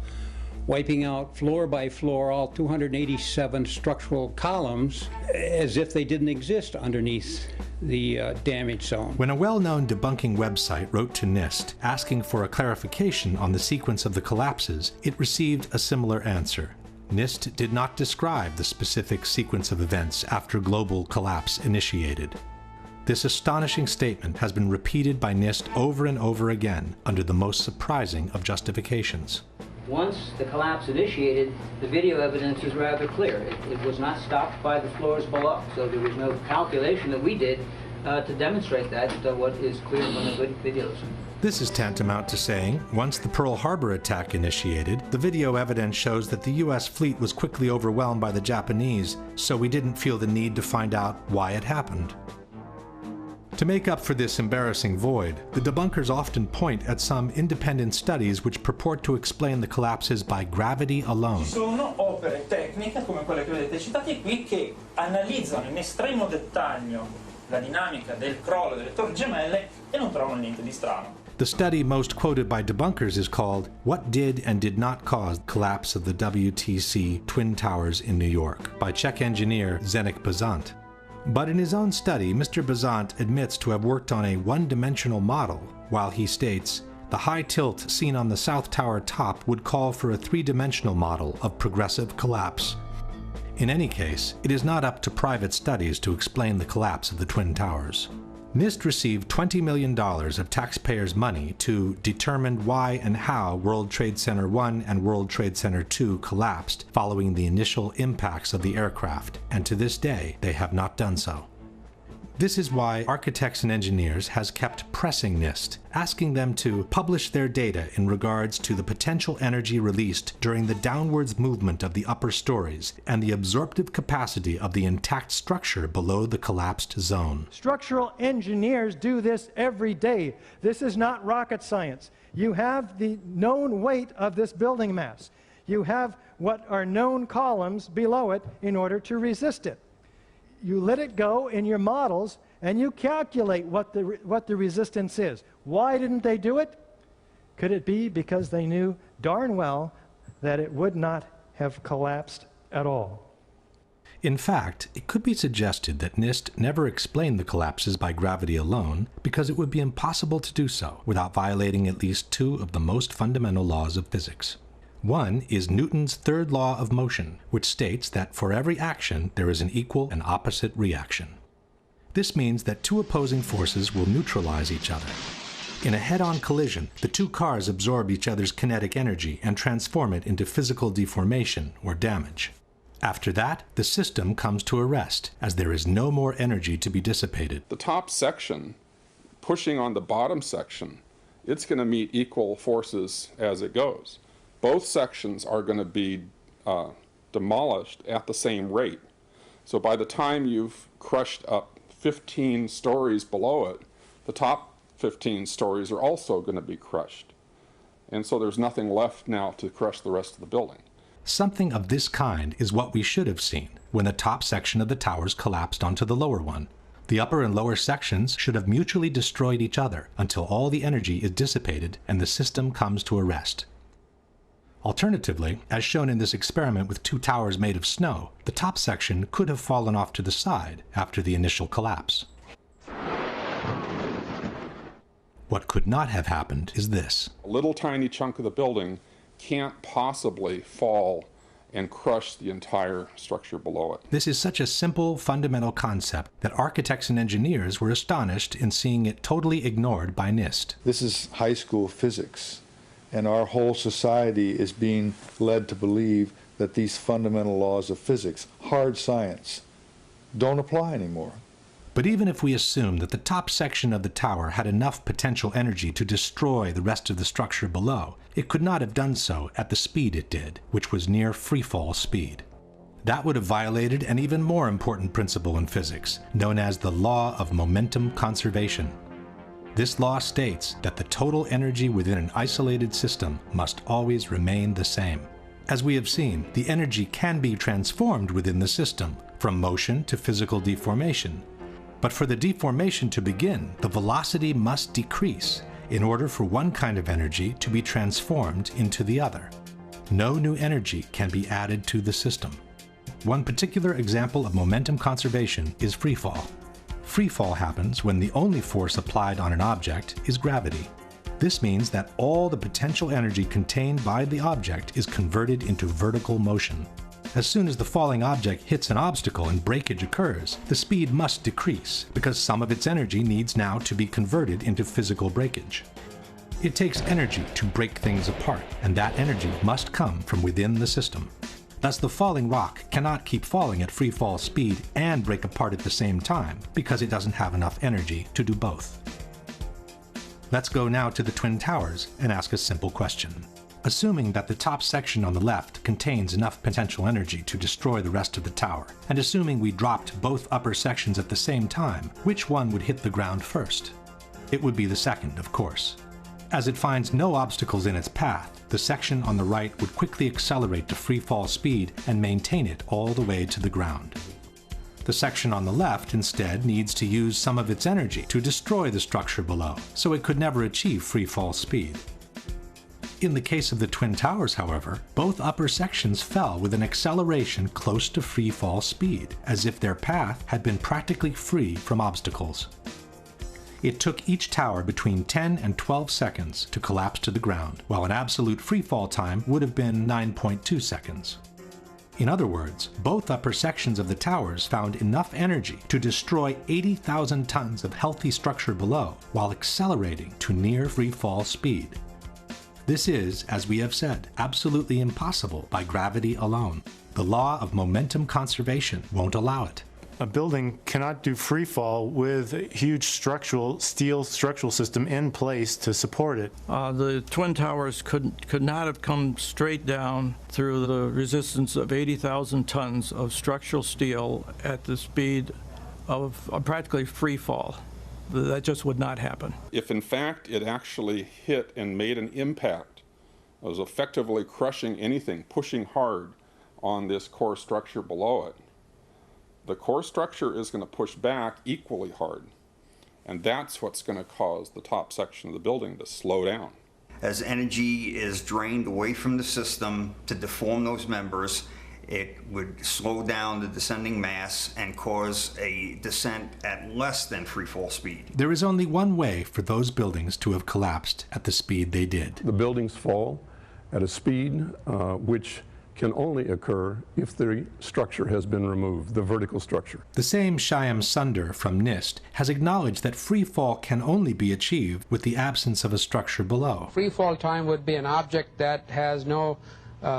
wiping out floor by floor all 287 structural columns as if they didn't exist underneath the damage zone. When a well-known debunking website wrote to NIST asking for a clarification on the sequence of the collapses, it received a similar answer. NIST did not describe the specific sequence of events after global collapse initiated. This astonishing statement has been repeated by NIST over and over again under the most surprising of justifications. Once the collapse initiated, the video evidence is rather clear. It was not stopped by the floors below, so there was no calculation that we did to demonstrate that, what is clear from the videos. This is tantamount to saying, once the Pearl Harbor attack initiated, the video evidence shows that the U.S. fleet was quickly overwhelmed by the Japanese, so we didn't feel the need to find out why it happened. To make up for this embarrassing void, the debunkers often point at some independent studies which purport to explain the collapses by gravity alone. Ci sono opere tecniche come quelle che vedete citate qui che analizzano in estremo dettaglio la dinamica del crollo delle torri gemelle e non trovano niente di strano. The study most quoted by debunkers is called What Did and Did Not Cause the Collapse of the WTC Twin Towers in New York by Czech engineer Zdeněk Bazant. But in his own study, Mr. Bazant admits to have worked on a one-dimensional model, while he states, the high tilt seen on the South Tower top would call for a three-dimensional model of progressive collapse. In any case, it is not up to private studies to explain the collapse of the Twin Towers. NIST received $20 million of taxpayers' money to determine why and how World Trade Center 1 and World Trade Center 2 collapsed following the initial impacts of the aircraft, and to this day they have not done so. This is why Architects and Engineers has kept pressing NIST, asking them to publish their data in regards to the potential energy released during the downwards movement of the upper stories and the absorptive capacity of the intact structure below the collapsed zone. Structural engineers do this every day. This is not rocket science. You have the known weight of this building mass. You have what are known columns below it in order to resist it. You let it go in your models and you calculate what the resistance is. Why didn't they do it? Could it be because they knew darn well that it would not have collapsed at all? In fact, it could be suggested that NIST never explained the collapses by gravity alone because it would be impossible to do so without violating at least two of the most fundamental laws of physics. One is Newton's third law of motion, which states that for every action there is an equal and opposite reaction. This means that two opposing forces will neutralize each other. In a head-on collision, the two cars absorb each other's kinetic energy and transform it into physical deformation or damage. After that, the system comes to a rest, as there is no more energy to be dissipated. The top section, pushing on the bottom section, it's going to meet equal forces as it goes. Both sections are going to be demolished at the same rate. So by the time you've crushed up 15 stories below it, the top 15 stories are also going to be crushed. And so there's nothing left now to crush the rest of the building. Something of this kind is what we should have seen when the top section of the towers collapsed onto the lower one. The upper and lower sections should have mutually destroyed each other until all the energy is dissipated and the system comes to a rest. Alternatively, as shown in this experiment with two towers made of snow, the top section could have fallen off to the side after the initial collapse. What could not have happened is this. A little tiny chunk of the building can't possibly fall and crush the entire structure below it. This is such a simple, fundamental concept that architects and engineers were astonished in seeing it totally ignored by NIST. This is high school physics, and our whole society is being led to believe that these fundamental laws of physics, hard science, don't apply anymore. But even if we assume that the top section of the tower had enough potential energy to destroy the rest of the structure below, it could not have done so at the speed it did, which was near freefall speed. That would have violated an even more important principle in physics, known as the law of momentum conservation. This law states that the total energy within an isolated system must always remain the same. As we have seen, the energy can be transformed within the system, from motion to physical deformation. But for the deformation to begin, the velocity must decrease in order for one kind of energy to be transformed into the other. No new energy can be added to the system. One particular example of momentum conservation is freefall. Freefall happens when the only force applied on an object is gravity. This means that all the potential energy contained by the object is converted into vertical motion. As soon as the falling object hits an obstacle and breakage occurs, the speed must decrease because some of its energy needs now to be converted into physical breakage. It takes energy to break things apart, and that energy must come from within the system. Thus, the falling rock cannot keep falling at free fall speed and break apart at the same time because it doesn't have enough energy to do both. Let's go now to the Twin Towers and ask a simple question. Assuming that the top section on the left contains enough potential energy to destroy the rest of the tower, and assuming we dropped both upper sections at the same time, which one would hit the ground first? It would be the second, of course. As it finds no obstacles in its path, the section on the right would quickly accelerate to free fall speed and maintain it all the way to the ground. The section on the left instead needs to use some of its energy to destroy the structure below, so it could never achieve free fall speed. In the case of the Twin Towers, however, both upper sections fell with an acceleration close to free fall speed, as if their path had been practically free from obstacles. It took each tower between 10 and 12 seconds to collapse to the ground, while an absolute free fall time would have been 9.2 seconds. In other words, both upper sections of the towers found enough energy to destroy 80,000 tons of healthy structure below, while accelerating to near free fall speed. This is, as we have said, absolutely impossible by gravity alone. The law of momentum conservation won't allow it. A building cannot do free fall with a huge steel structural system in place to support it. The Twin Towers could not have come straight down through the resistance of 80,000 tons of structural steel at the speed of practically free fall. That just would not happen. If in fact it actually hit and made an impact, it was effectively crushing anything, pushing hard on this core structure below it, the core structure is going to push back equally hard. And that's what's going to cause the top section of the building to slow down. As energy is drained away from the system to deform those members, it would slow down the descending mass and cause a descent at less than free fall speed. There is only one way for those buildings to have collapsed at the speed they did. The buildings fall at a speed which can only occur if the structure has been removed, the vertical structure. The same Shyam Sunder from NIST has acknowledged that free fall can only be achieved with the absence of a structure below. Free fall time would be an object that has no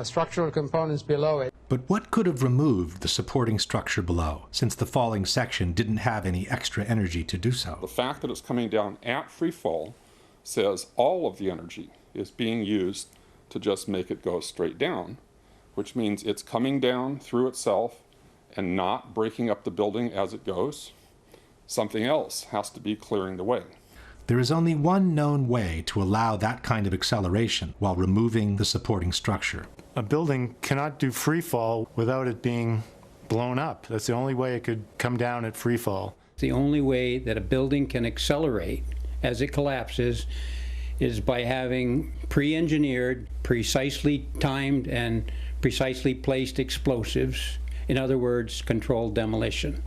structural components below it. But what could have removed the supporting structure below, since the falling section didn't have any extra energy to do so? The fact that it's coming down at free fall says all of the energy is being used to just make it go straight down, which means it's coming down through itself and not breaking up the building as it goes. Something else has to be clearing the way. There is only one known way to allow that kind of acceleration while removing the supporting structure. A building cannot do free fall without it being blown up. That's the only way it could come down at free fall. The only way that a building can accelerate as it collapses is by having pre-engineered, precisely timed, and precisely placed explosives. In other words, controlled demolition.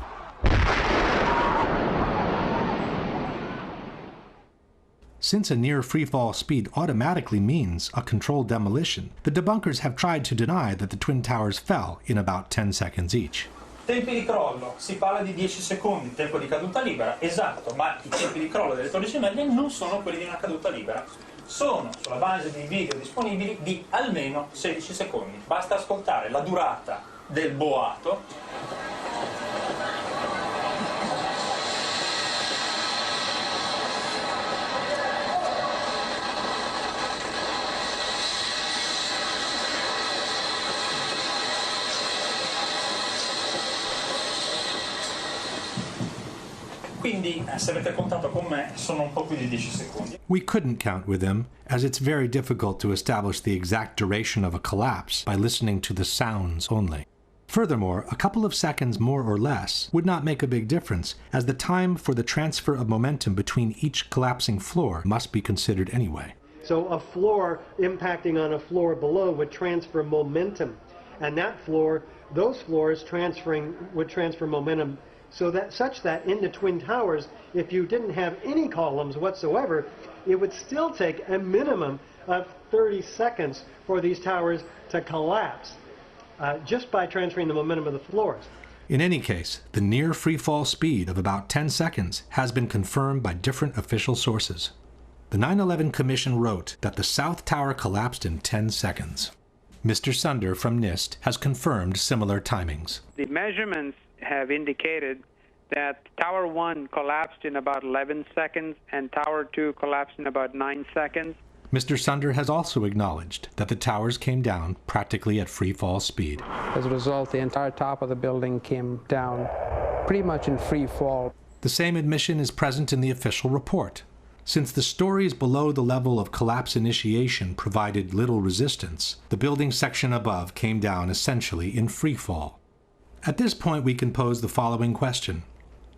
Since a near freefall speed automatically means a controlled demolition, the debunkers have tried to deny that the Twin Towers fell in about 10 seconds each. Tempi di crollo, si parla di 10 secondi, tempo di caduta libera, esatto, ma i tempi di crollo delle torri gemelle non sono quelli di una caduta libera. Sono, sulla base dei video disponibili, di almeno 16 secondi. Basta ascoltare la durata del boato. Quindi, se avete contato con me, sono un po' più di 10 secondi. We couldn't count with him, as it's very difficult to establish the exact duration of a collapse by listening to the sounds only. Furthermore, a couple of seconds more or less would not make a big difference, as the time for the transfer of momentum between each collapsing floor must be considered anyway. So a floor impacting on a floor below would transfer momentum, and that floor, those floors would transfer momentum such that in the Twin Towers, if you didn't have any columns whatsoever, it would still take a minimum of 30 seconds for these towers to collapse just by transferring the momentum of the floors. In any case, the near freefall speed of about 10 seconds has been confirmed by different official sources. The 9/11 Commission wrote that the South Tower collapsed in 10 seconds. Mr. Sunder from NIST has confirmed similar timings. The measurements have indicated that Tower 1 collapsed in about 11 seconds and Tower 2 collapsed in about 9 seconds. Mr. Sunder has also acknowledged that the towers came down practically at free fall speed. As a result, the entire top of the building came down pretty much in free fall. The same admission is present in the official report. Since the stories below the level of collapse initiation provided little resistance, the building section above came down essentially in free fall. At this point, we can pose the following question.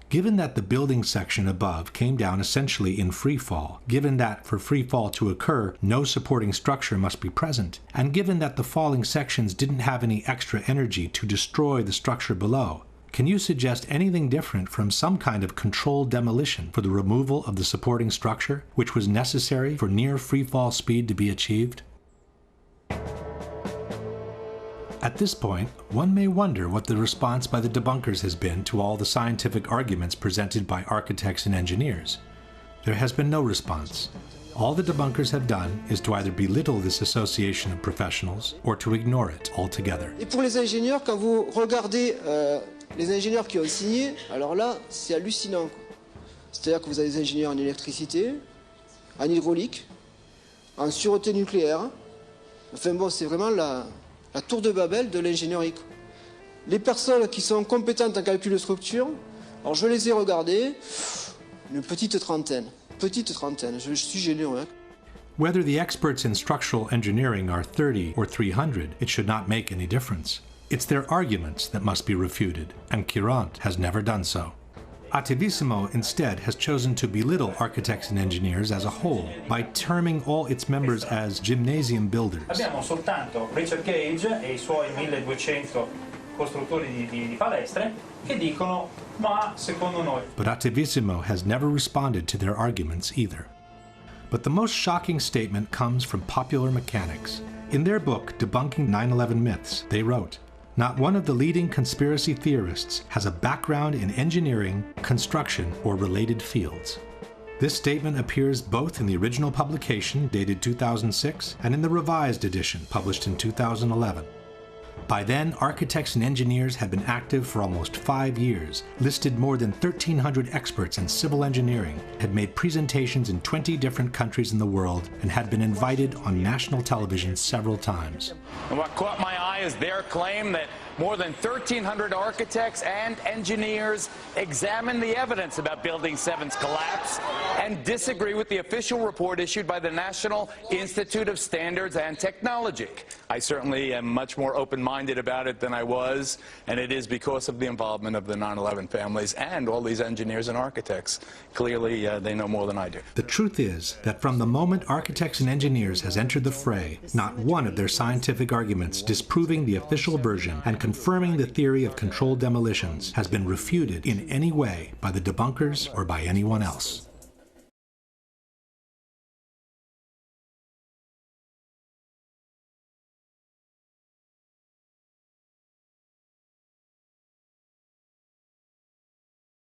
Given that the building section above came down essentially in free fall, given that for free fall to occur, no supporting structure must be present, and given that the falling sections didn't have any extra energy to destroy the structure below, can you suggest anything different from some kind of controlled demolition for the removal of the supporting structure, which was necessary for near free fall speed to be achieved? At this point, one may wonder what the response by the debunkers has been to all the scientific arguments presented by architects and engineers. There has been no response. All the debunkers have done is to either belittle this association of professionals or to ignore it altogether. Et pour les ingénieurs, quand vous regardez les ingénieurs qui ont signé, alors là, c'est hallucinant. C'est-à-dire que vous avez des ingénieurs en électricité, en hydraulique, en sûreté nucléaire. Enfin bon, c'est vraiment la tour de Babel de l'ingénierie. Les personnes qui sont compétentes en calcul de structure, alors je les ai regardées, une petite trentaine, je suis généreux. Hein. Whether the experts in structural engineering are 30 or 300, it should not make any difference. It's their arguments that must be refuted, and Courant has never done so. Attivissimo instead has chosen to belittle architects and engineers as a whole by terming all its members as gymnasium builders. Abbiamo soltanto Richard Gage e i suoi 1200 costruttori di palestre che dicono ma secondo noi. But Attivissimo has never responded to their arguments either. But the most shocking statement comes from Popular Mechanics. In their book, Debunking 9/11 Myths, they wrote, "Not one of the leading conspiracy theorists has a background in engineering, construction, or related fields." This statement appears both in the original publication dated 2006 and in the revised edition published in 2011. By then, architects and engineers had been active for almost 5 years, listed more than 1,300 experts in civil engineering, had made presentations in 20 different countries in the world, and had been invited on national television several times. And what caught my eye is their claim that more than 1,300 architects and engineers examined the evidence about Building 7's collapse and disagree with the official report issued by the National Institute of Standards and Technology. I certainly am much more open-minded about it than I was, and it is because of the involvement of the 9/11 families and all these engineers and architects. Clearly, they know more than I do. The truth is that from the moment architects and engineers has entered the fray, not one of their scientific arguments disproving the official version and confirming the theory of controlled demolitions has been refuted in any way by the debunkers or by anyone else.